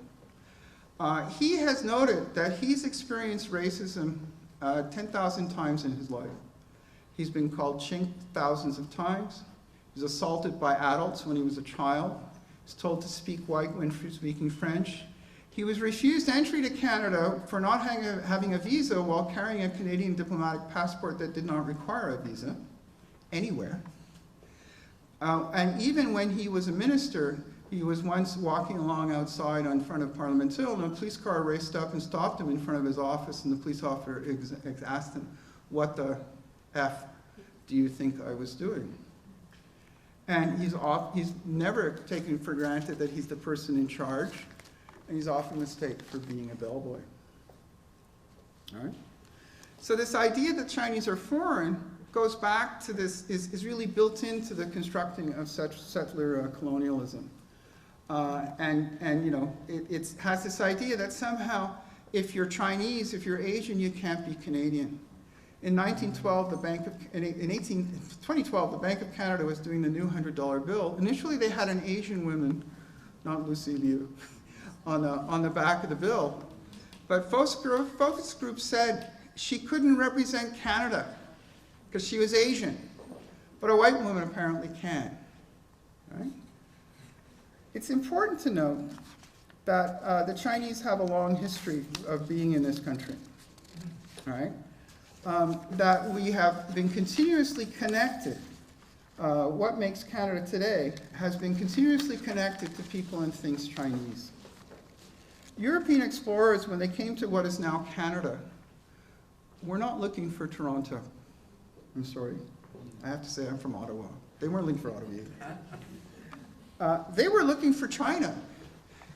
He has noted that he's experienced racism 10,000 times in his life. He's been called chink thousands of times. He was assaulted by adults when he was a child. He's told to speak white when speaking French. He was refused entry to Canada for not having a visa while carrying a Canadian diplomatic passport that did not require a visa anywhere. And even when he was a minister, he was once walking along outside in front of Parliament Hill, and a police car raced up and stopped him in front of his office, and the police officer asked him, "What the F do you think I was doing?" And he's never taken for granted that he's the person in charge, and he's often mistaken for being a bellboy. All right? So this idea that Chinese are foreign goes back to this, is really built into the constructing of such settler colonialism. And you know, it has this idea that somehow if you're Chinese, if you're Asian, you can't be Canadian. In 2012, the Bank of Canada was doing the new $100 bill. Initially, they had an Asian woman, not Lucy Liu, on the back of the bill. But focus group said she couldn't represent Canada because she was Asian. But a white woman apparently can. Right? It's important to note that the Chinese have a long history of being in this country. Right? That we have been continuously connected. What makes Canada today has been continuously connected to people and things Chinese. European explorers, when they came to what is now Canada, were not looking for Toronto. I'm sorry. I have to say I'm from Ottawa. They weren't looking for Ottawa either. They were looking for China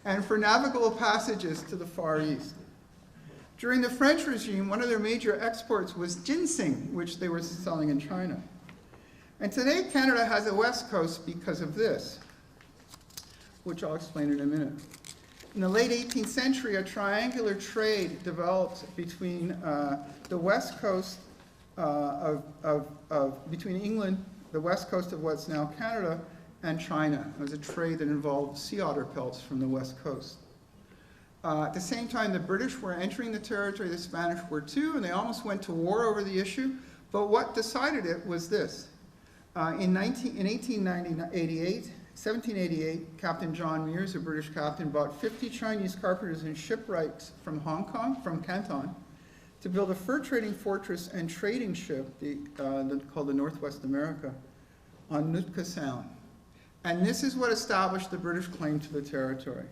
and for navigable passages to the Far East. During the French regime, one of their major exports was ginseng, which they were selling in China. And today, Canada has a west coast because of this, which I'll explain in a minute. In the late 18th century, a triangular trade developed between the west coast between England, the west coast of what's now Canada, and China. It was a trade that involved sea otter pelts from the west coast. At the same time, the British were entering the territory, the Spanish were too, and they almost went to war over the issue. But what decided it was this. In 1788, Captain John Mears, a British captain, bought 50 Chinese carpenters and shipwrights from Hong Kong, from Canton, to build a fur trading fortress and trading ship called the Northwest America on Nootka Sound. And this is what established the British claim to the territory.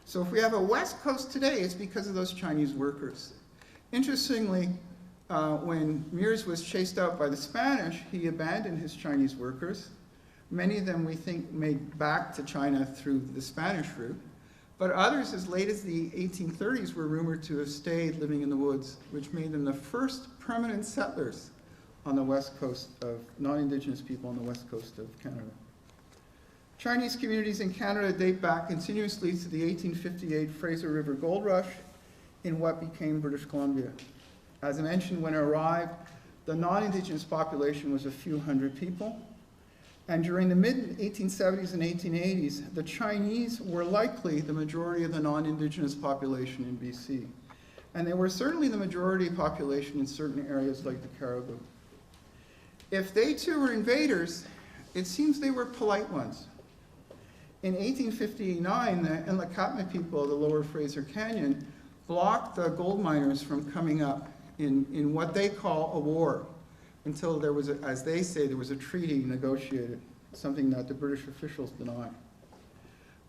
So if we have a west coast today, it's because of those Chinese workers. Interestingly, when Mears was chased out by the Spanish, he abandoned his Chinese workers. Many of them, we think, made back to China through the Spanish route. But others, as late as the 1830s, were rumored to have stayed living in the woods, which made them the first permanent settlers on the west coast of non-Indigenous people on the west coast of Canada. Chinese communities in Canada date back continuously to the 1858 Fraser River Gold Rush in what became British Columbia. As I mentioned, when it arrived, the non-Indigenous population was a few hundred people. And during the mid-1870s and 1880s, the Chinese were likely the majority of the non-Indigenous population in BC. And they were certainly the majority population in certain areas like the Cariboo. If they too were invaders, it seems they were polite ones. In 1859, the Nlakatma people of the lower Fraser Canyon blocked the gold miners from coming up in what they call a war, until there was, as they say, there was a treaty negotiated, something that the British officials deny.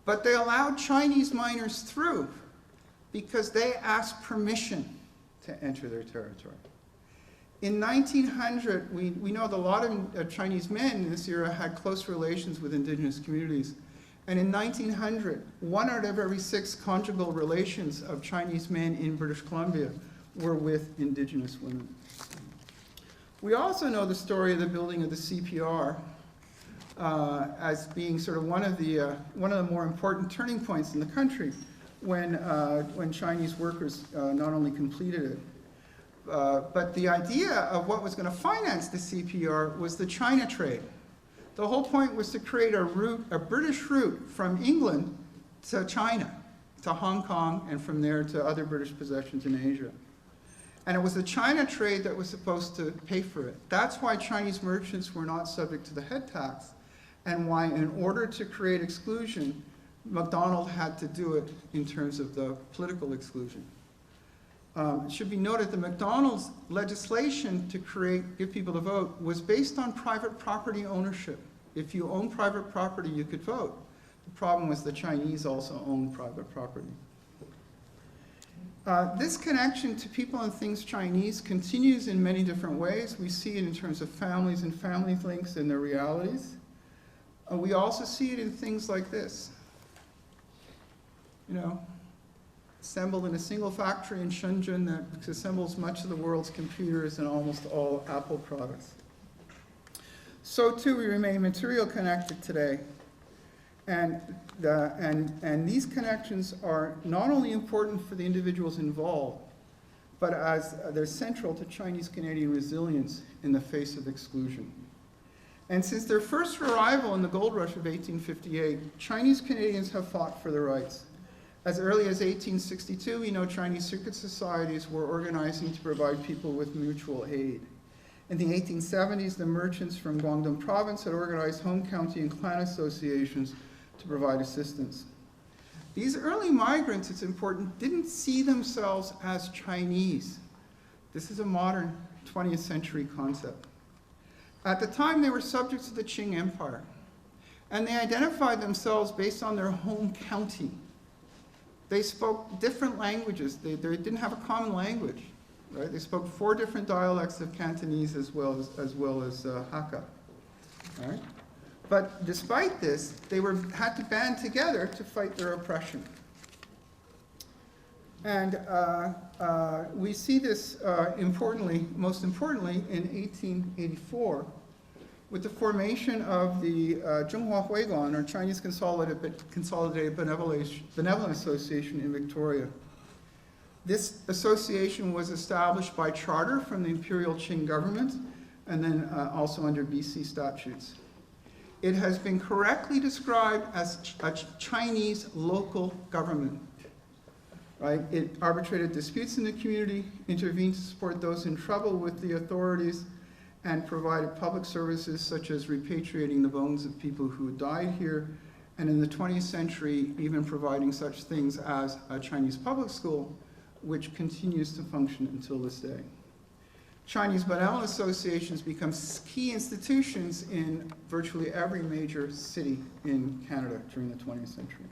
But they allowed Chinese miners through because they asked permission to enter their territory. In 1900, we know that a lot of Chinese men in this era had close relations with Indigenous communities. And in 1900, 1 out of every 6 conjugal relations of Chinese men in British Columbia were with Indigenous women. We also know the story of the building of the CPR as being sort of one of the more important turning points in the country when Chinese workers not only completed it, but the idea of what was going to finance the CPR was the China trade. The whole point was to create a British route from England to China, to Hong Kong, and from there to other British possessions in Asia. And it was the China trade that was supposed to pay for it. That's why Chinese merchants were not subject to the head tax, and why, in order to create exclusion, MacDonald had to do it in terms of the political exclusion. It should be noted that MacDonald's legislation to give people the vote was based on private property ownership. If you own private property, you could vote. The problem was the Chinese also owned private property. This connection to people and things Chinese continues in many different ways. We see it in terms of families and family links and their realities. We also see it in things like this. You know, assembled in a single factory in Shenzhen that assembles much of the world's computers and almost all Apple products. So too we remain material connected today. And these connections are not only important for the individuals involved, but as they're central to Chinese-Canadian resilience in the face of exclusion. And since their first arrival in the gold rush of 1858, Chinese Canadians have fought for their rights. As early as 1862, we know Chinese secret societies were organizing to provide people with mutual aid. In the 1870s, the merchants from Guangdong province had organized home county and clan associations to provide assistance. These early migrants, it's important, didn't see themselves as Chinese. This is a modern 20th century concept. At the time, they were subjects of the Qing Empire, and they identified themselves based on their home county. They spoke different languages. They didn't have a common language, right? They spoke 4 different dialects of Cantonese as well as Hakka, right? But despite this, they had to band together to fight their oppression. And we see this most importantly, in 1884, with the formation of the Zhonghua Huiguan, or Chinese Consolidated Benevolent Association in Victoria. This association was established by charter from the Imperial Qing government, and then also under BC statutes. It has been correctly described as a Chinese local government. Right? It arbitrated disputes in the community, intervened to support those in trouble with the authorities, and provided public services such as repatriating the bones of people who died here, and in the 20th century, even providing such things as a Chinese public school, which continues to function until this day. Chinese benevolent associations become key institutions in virtually every major city in Canada during the 20th century.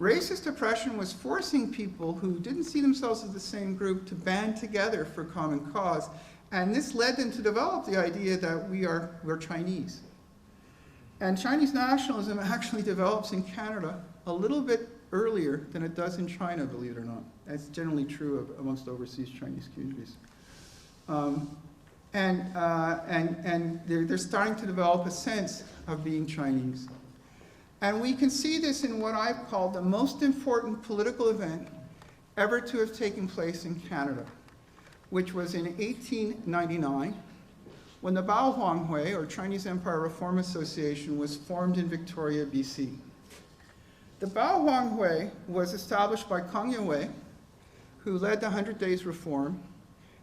Racist oppression was forcing people who didn't see themselves as the same group to band together for common cause, and this led them to develop the idea that we're Chinese. And Chinese nationalism actually develops in Canada a little bit earlier than it does in China, believe it or not. That's generally true amongst overseas Chinese communities. They're starting to develop a sense of being Chinese. And we can see this in what I've called the most important political event ever to have taken place in Canada, which was in 1899, when the Bao Huanghui, or Chinese Empire Reform Association, was formed in Victoria, BC. The Bao Huanghui was established by Kang Yue, who led the 100 Days Reform.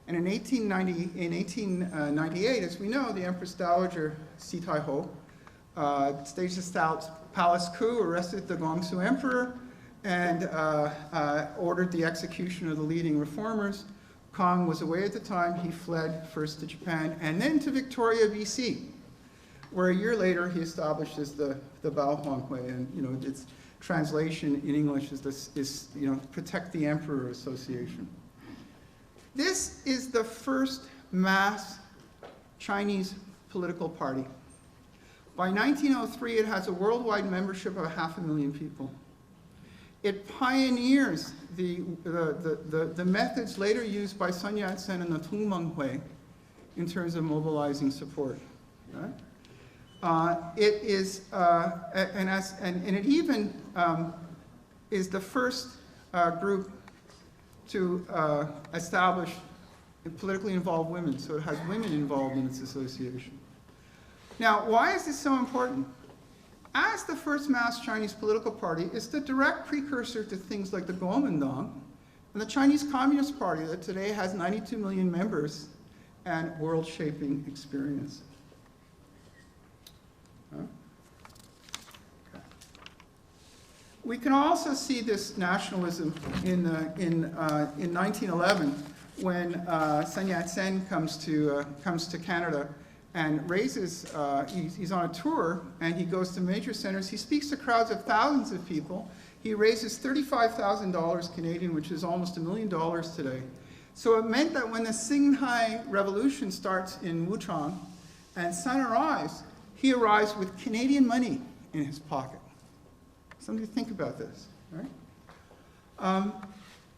And in 1898, as we know, the Empress Dowager Si Taiho staged a stout palace coup, arrested the Guangxu Emperor, and ordered the execution of the leading reformers. Kang was away at the time. He fled first to Japan and then to Victoria, BC, where a year later he establishes the Bao Huanghui, and its translation in English is Protect the Emperor Association. This is the first mass Chinese political party. By 1903, it has a worldwide membership of 500,000 people. It pioneers the methods later used by Sun Yat-sen and the Tongmenghui in terms of mobilizing support. Right? It is, and it even is the first group to establish politically involved women, so it has women involved in its association. Now, why is this so important? As the first mass Chinese political party, it's the direct precursor to things like the Kuomintang and the Chinese Communist Party that today has 92 million members and world-shaping experience. We can also see this nationalism in 1911 when Sun Yat-sen comes to Canada and raises, he's on a tour and he goes to major centers. He speaks to crowds of thousands of people. He raises $35,000 Canadian, which is almost $1 million today. So it meant that when the Xinhai Revolution starts in Wuchang and Sun arrives, he arrives with Canadian money in his pocket. Something to think about this, right?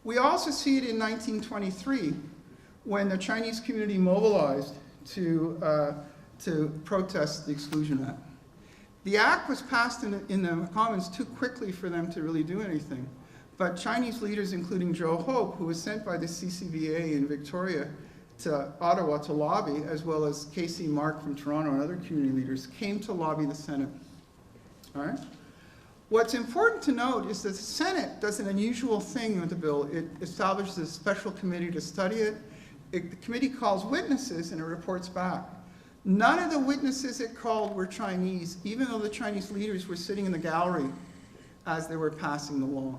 We also see it in 1923 when the Chinese community mobilized to protest the Exclusion Act. The act was passed in the Commons too quickly for them to really do anything. But Chinese leaders, including Joe Hope, who was sent by the CCVA in Victoria to Ottawa to lobby, as well as Casey Mark from Toronto and other community leaders, came to lobby the Senate. All right? What's important to note is that the Senate does an unusual thing with the bill. It establishes a special committee to study it. The committee calls witnesses and it reports back. None of the witnesses it called were Chinese, even though the Chinese leaders were sitting in the gallery as they were passing the law.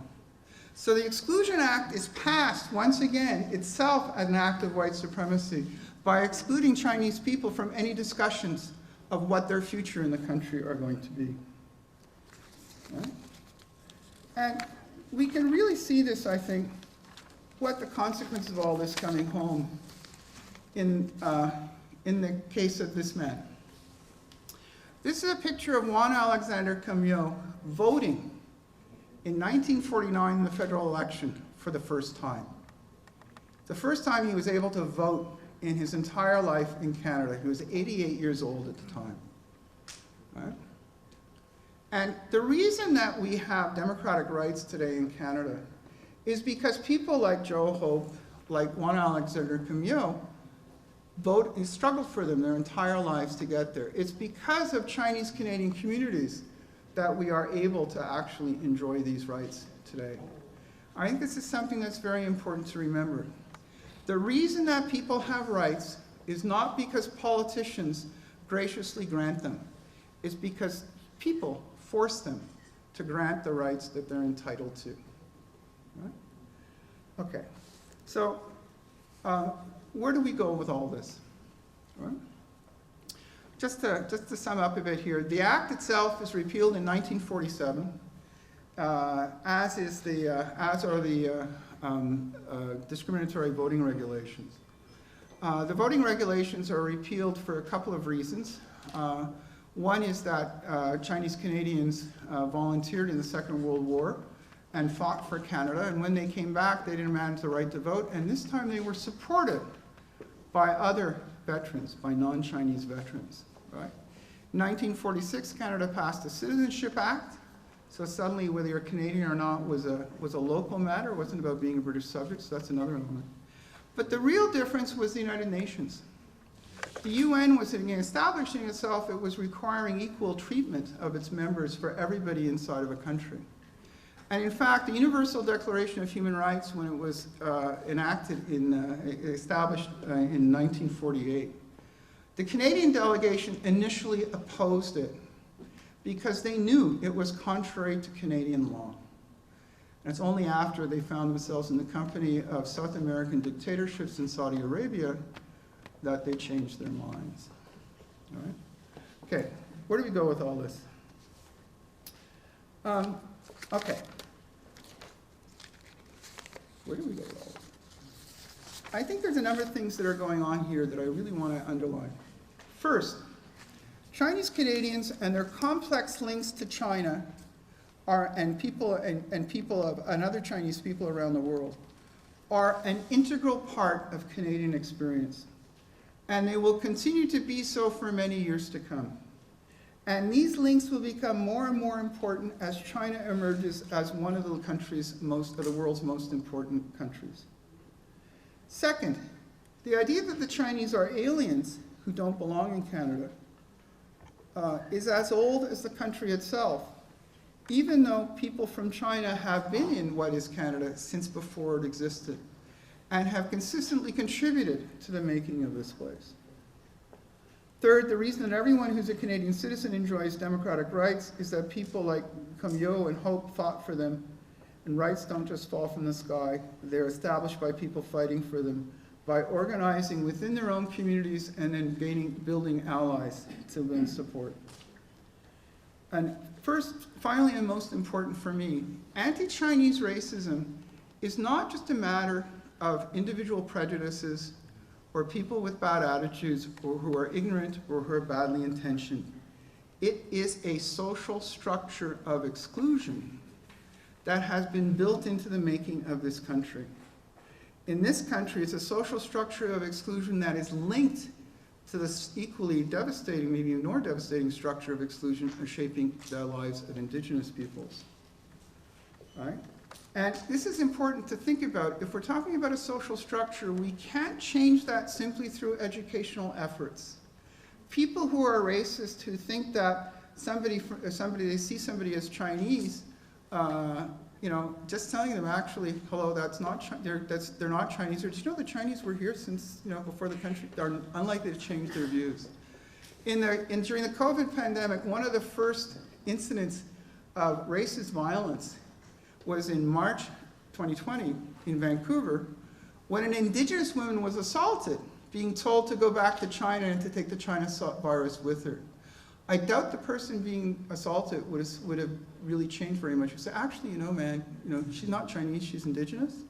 So the Exclusion Act is passed, once again, itself an act of white supremacy, by excluding Chinese people from any discussions of what their future in the country are going to be. Right? And we can really see this, I think, what the consequences of all this coming home in the case of this man. This is a picture of Juan Alexander Camillo voting in 1949 in the federal election for the first time. The first time he was able to vote in his entire life in Canada. He was 88 years old at the time. Right? And the reason that we have democratic rights today in Canada is because people like Joe Hope, like Juan Alexander Camillo, vote and struggle for them their entire lives to get there. It's because of Chinese Canadian communities that we are able to actually enjoy these rights today. I think this is something that's very important to remember. The reason that people have rights is not because politicians graciously grant them. It's because people force them to grant the rights that they're entitled to. Right? Okay, so where do we go with all this? Right? Just to sum up a bit here, the Act itself is repealed in 1947, as are the discriminatory voting regulations. The voting regulations are repealed for a couple of reasons. One is that Chinese Canadians volunteered in the Second World War and fought for Canada, and when they came back, they didn't manage the right to vote, and this time they were supported by other veterans, by non-Chinese veterans. Right? In 1946, Canada passed the Citizenship Act, so suddenly whether you're Canadian or not was a local matter. It wasn't about being a British subject, so that's another element. But the real difference was the United Nations. The UN was establishing itself, it was requiring equal treatment of its members for everybody inside of a country. And in fact, the Universal Declaration of Human Rights, when it was established in 1948, the Canadian delegation initially opposed it because they knew it was contrary to Canadian law. And it's only after they found themselves in the company of South American dictatorships in Saudi Arabia that they changed their minds. All right? Okay, where do we go with all this? Okay. Where do we go with all this? I think there's a number of things that are going on here that I really want to underline. First, Chinese Canadians and their complex links to China and other Chinese people around the world are an integral part of Canadian experience. And they will continue to be so for many years to come. And these links will become more and more important as China emerges as one of the world's most important countries. Second, the idea that the Chinese are aliens who don't belong in Canada is as old as the country itself, even though people from China have been in what is Canada since before it existed and have consistently contributed to the making of this place. Third, the reason that everyone who's a Canadian citizen enjoys democratic rights is that people like Camillo and Hope fought for them, and rights don't just fall from the sky. They're established by people fighting for them, by organizing within their own communities and then building allies to win support. And finally, and most important for me, anti-Chinese racism is not just a matter of individual prejudices or people with bad attitudes or who are ignorant or who are badly intentioned. It is a social structure of exclusion that has been built into the making of this country. In this country, it's a social structure of exclusion that is linked to this equally devastating, maybe more devastating structure of exclusion are shaping the lives of Indigenous peoples. Right? And this is important to think about. If we're talking about a social structure, we can't change that simply through educational efforts. People who are racist, who think that they see somebody as Chinese, just telling them actually, hello, they're not Chinese. Or did you know the Chinese were here since before the country? They're unlikely to change their views. During the COVID pandemic, one of the first incidents of racist violence was in March 2020 in Vancouver, when an Indigenous woman was assaulted, being told to go back to China and to take the China virus with her. I doubt the person being assaulted would have really changed very much. She said, actually, man, she's not Chinese, she's Indigenous,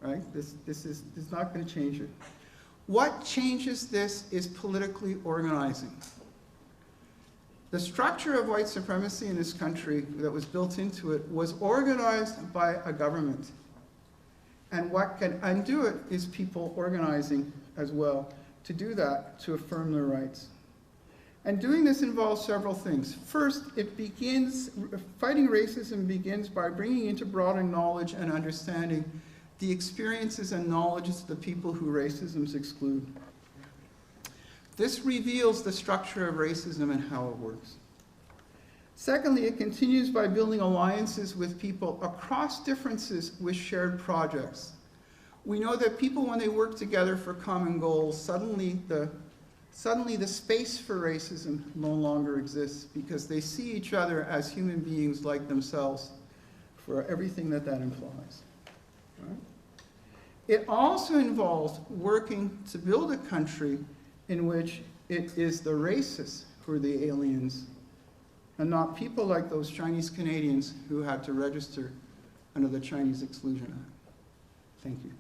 right? This is not going to change it. What changes this is politically organizing. The structure of white supremacy in this country that was built into it was organized by a government. And what can undo it is people organizing as well to do that, to affirm their rights. And doing this involves several things. First, fighting racism begins by bringing into broader knowledge and understanding the experiences and knowledges of the people who racism exclude. This reveals the structure of racism and how it works. Secondly, it continues by building alliances with people across differences with shared projects. We know that people, when they work together for common goals, suddenly the space for racism no longer exists because they see each other as human beings like themselves for everything that implies. Right? It also involves working to build a country in which it is the racists who are the aliens and not people like those Chinese Canadians who had to register under the Chinese Exclusion Act. Thank you.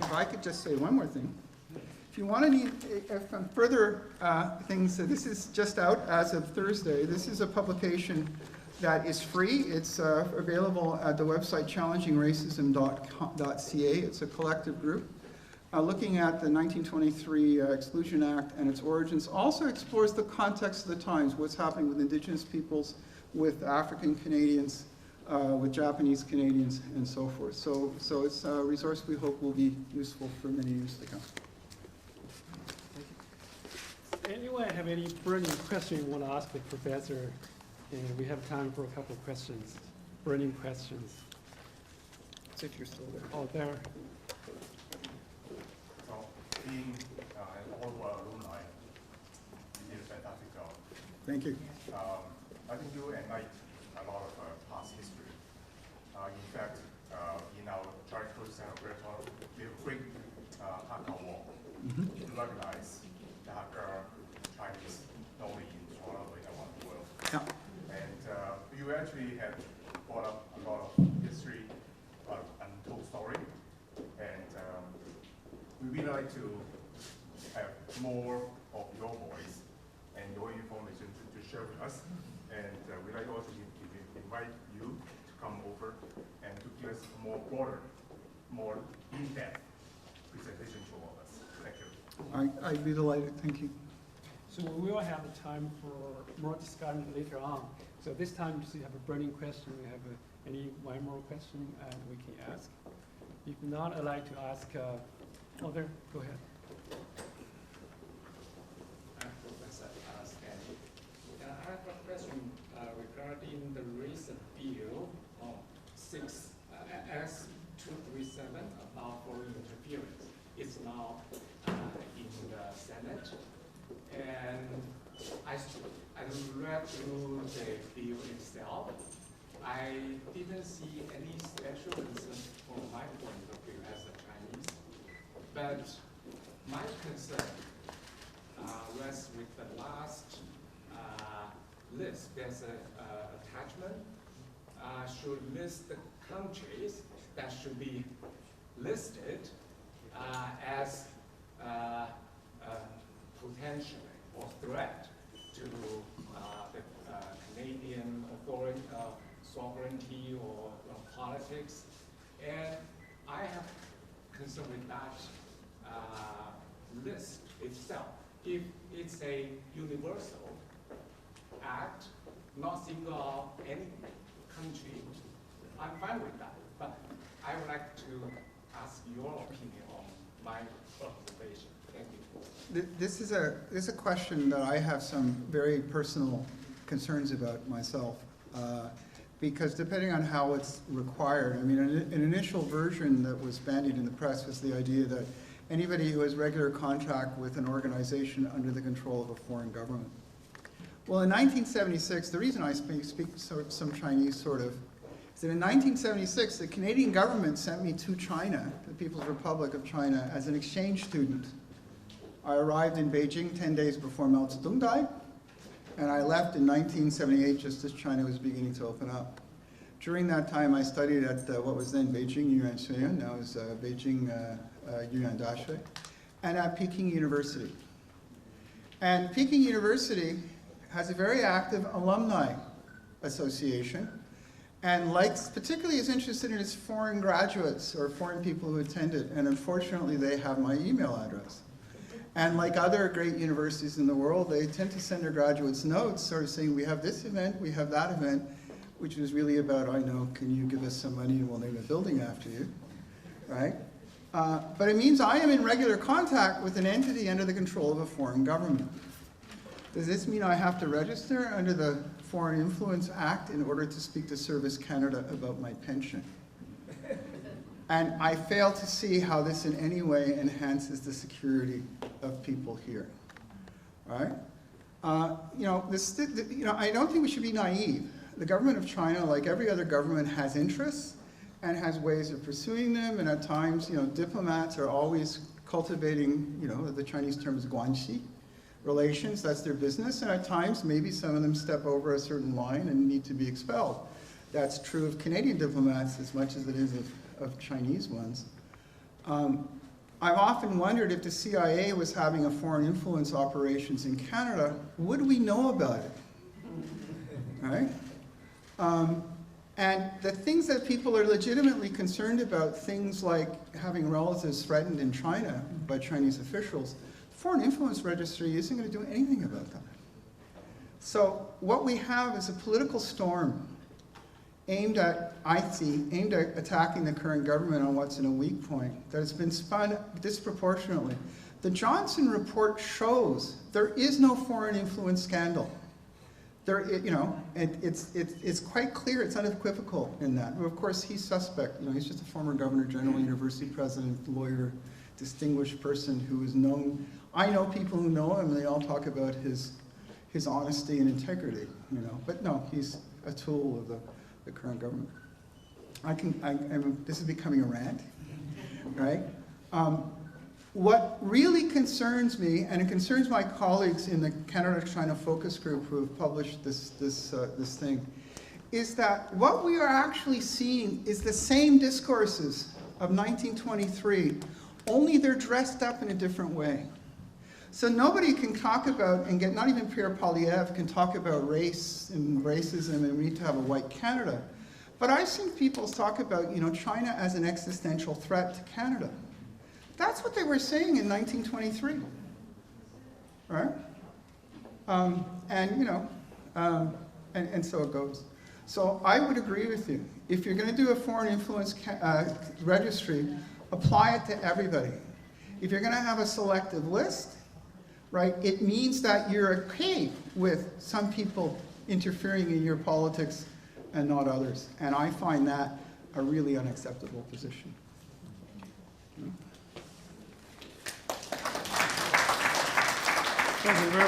If I could just say one more thing. If you want to need further things, this is just out as of Thursday. This is a publication that is free. It's available at the website challengingracism.ca. It's a collective group looking at the 1923 Exclusion Act and its origins. Also explores the context of the times, what's happening with Indigenous peoples, with African Canadians, with Japanese Canadians, and so forth. So it's a resource we hope will be useful for many years to come. Anyone have any burning question you want to ask the professor? And we have time for a couple of questions, burning questions. So if you're still there. Oh, there. So, being an old alumni, you did a fantastic job. Thank you. I think you enlightened a lot of past history. In fact, in our childhood celebratory, we have a great Hakka wall to recognize the Hakka Chinese not only in Toronto but around the world. Yeah. And you actually have brought up a lot of history, untold story, and we really like to have more of your voice and your information to share with us. And we'd like also to invite you to come over and to give us a more broader, more in-depth presentation to all of us. Thank you. I'd be delighted. Thank you. So we will have time for more discussion later on. So this time, if you have a burning question, we have one more question we can ask. If not, I'd like to ask, there, go ahead. Professor Stanley. I have a question regarding the recent bill of S237 about foreign interference. It's now in the Senate. And I read through the bill itself. I didn't see any special concern from my point of view as a Chinese. But my concern rests with the last list. There's an attachment. Should list the countries that should be listed as potentially or threat to the Canadian sovereignty or politics. And I have concern with that list itself. If it's a universal act, not single out any country, I'm fine with that. But I would like to ask your opinion on my observation. Thank you. This is a question that I have some very personal concerns about myself, because depending on how it's required, I mean, an initial version that was bandied in the press was the idea that anybody who has regular contact with an organization under the control of a foreign government. Well, in 1976, the reason I speak some Chinese sort of, is that in 1976, the Canadian government sent me to China, the People's Republic of China, as an exchange student. I arrived in Beijing 10 days before Mao Zedong died, and I left in 1978 just as China was beginning to open up. During that time, I studied at what was then Beijing Yuan, now is Beijing Yuan Daxue, and at Peking University. And Peking University has a very active alumni association, and particularly is interested in its foreign graduates or foreign people who attend it, and unfortunately they have my email address. And like other great universities in the world, they tend to send their graduates notes sort of saying, we have this event, we have that event, which is really about, I know, can you give us some money and we'll name a building after you, right? But it means I am in regular contact with an entity under the control of a foreign government. Does this mean I have to register under the Foreign Influence Act in order to speak to Service Canada about my pension? And I fail to see how this in any way enhances the security of people here, right? I don't think we should be naive. The government of China, like every other government, has interests and has ways of pursuing them, and at times, diplomats are always cultivating, the Chinese term is guanxi, relations, that's their business, and at times, maybe some of them step over a certain line and need to be expelled. That's true of Canadian diplomats as much as it is of Chinese ones. I've often wondered if the CIA was having a foreign influence operations in Canada, would we know about it, right? And the things that people are legitimately concerned about, things like having relatives threatened in China by Chinese officials, the Foreign Influence Registry isn't going to do anything about that. So what we have is a political storm aimed at attacking the current government on what's in a weak point that has been spun disproportionately. The Johnson report shows there is no foreign influence scandal. It's quite clear, it's unequivocal in that. Of course, he's suspect. He's just a former governor general, university president, lawyer, distinguished person who is known. I know people who know him, and they all talk about his honesty and integrity. But no, he's a tool of the current government. This is becoming a rant, right? What really concerns me, and it concerns my colleagues in the Canada-China focus group who have published this thing, is that what we are actually seeing is the same discourses of 1923, only they're dressed up in a different way. So nobody can talk about, and not even Pierre Poilievre can talk about race and racism and we need to have a white Canada. But I've seen people talk about, China as an existential threat to Canada. That's what they were saying in 1923, right? And so it goes. So I would agree with you. If you're going to do a foreign influence registry, apply it to everybody. If you're going to have a selective list, right, it means that you're okay with some people interfering in your politics and not others. And I find that a really unacceptable position. Thank you very much.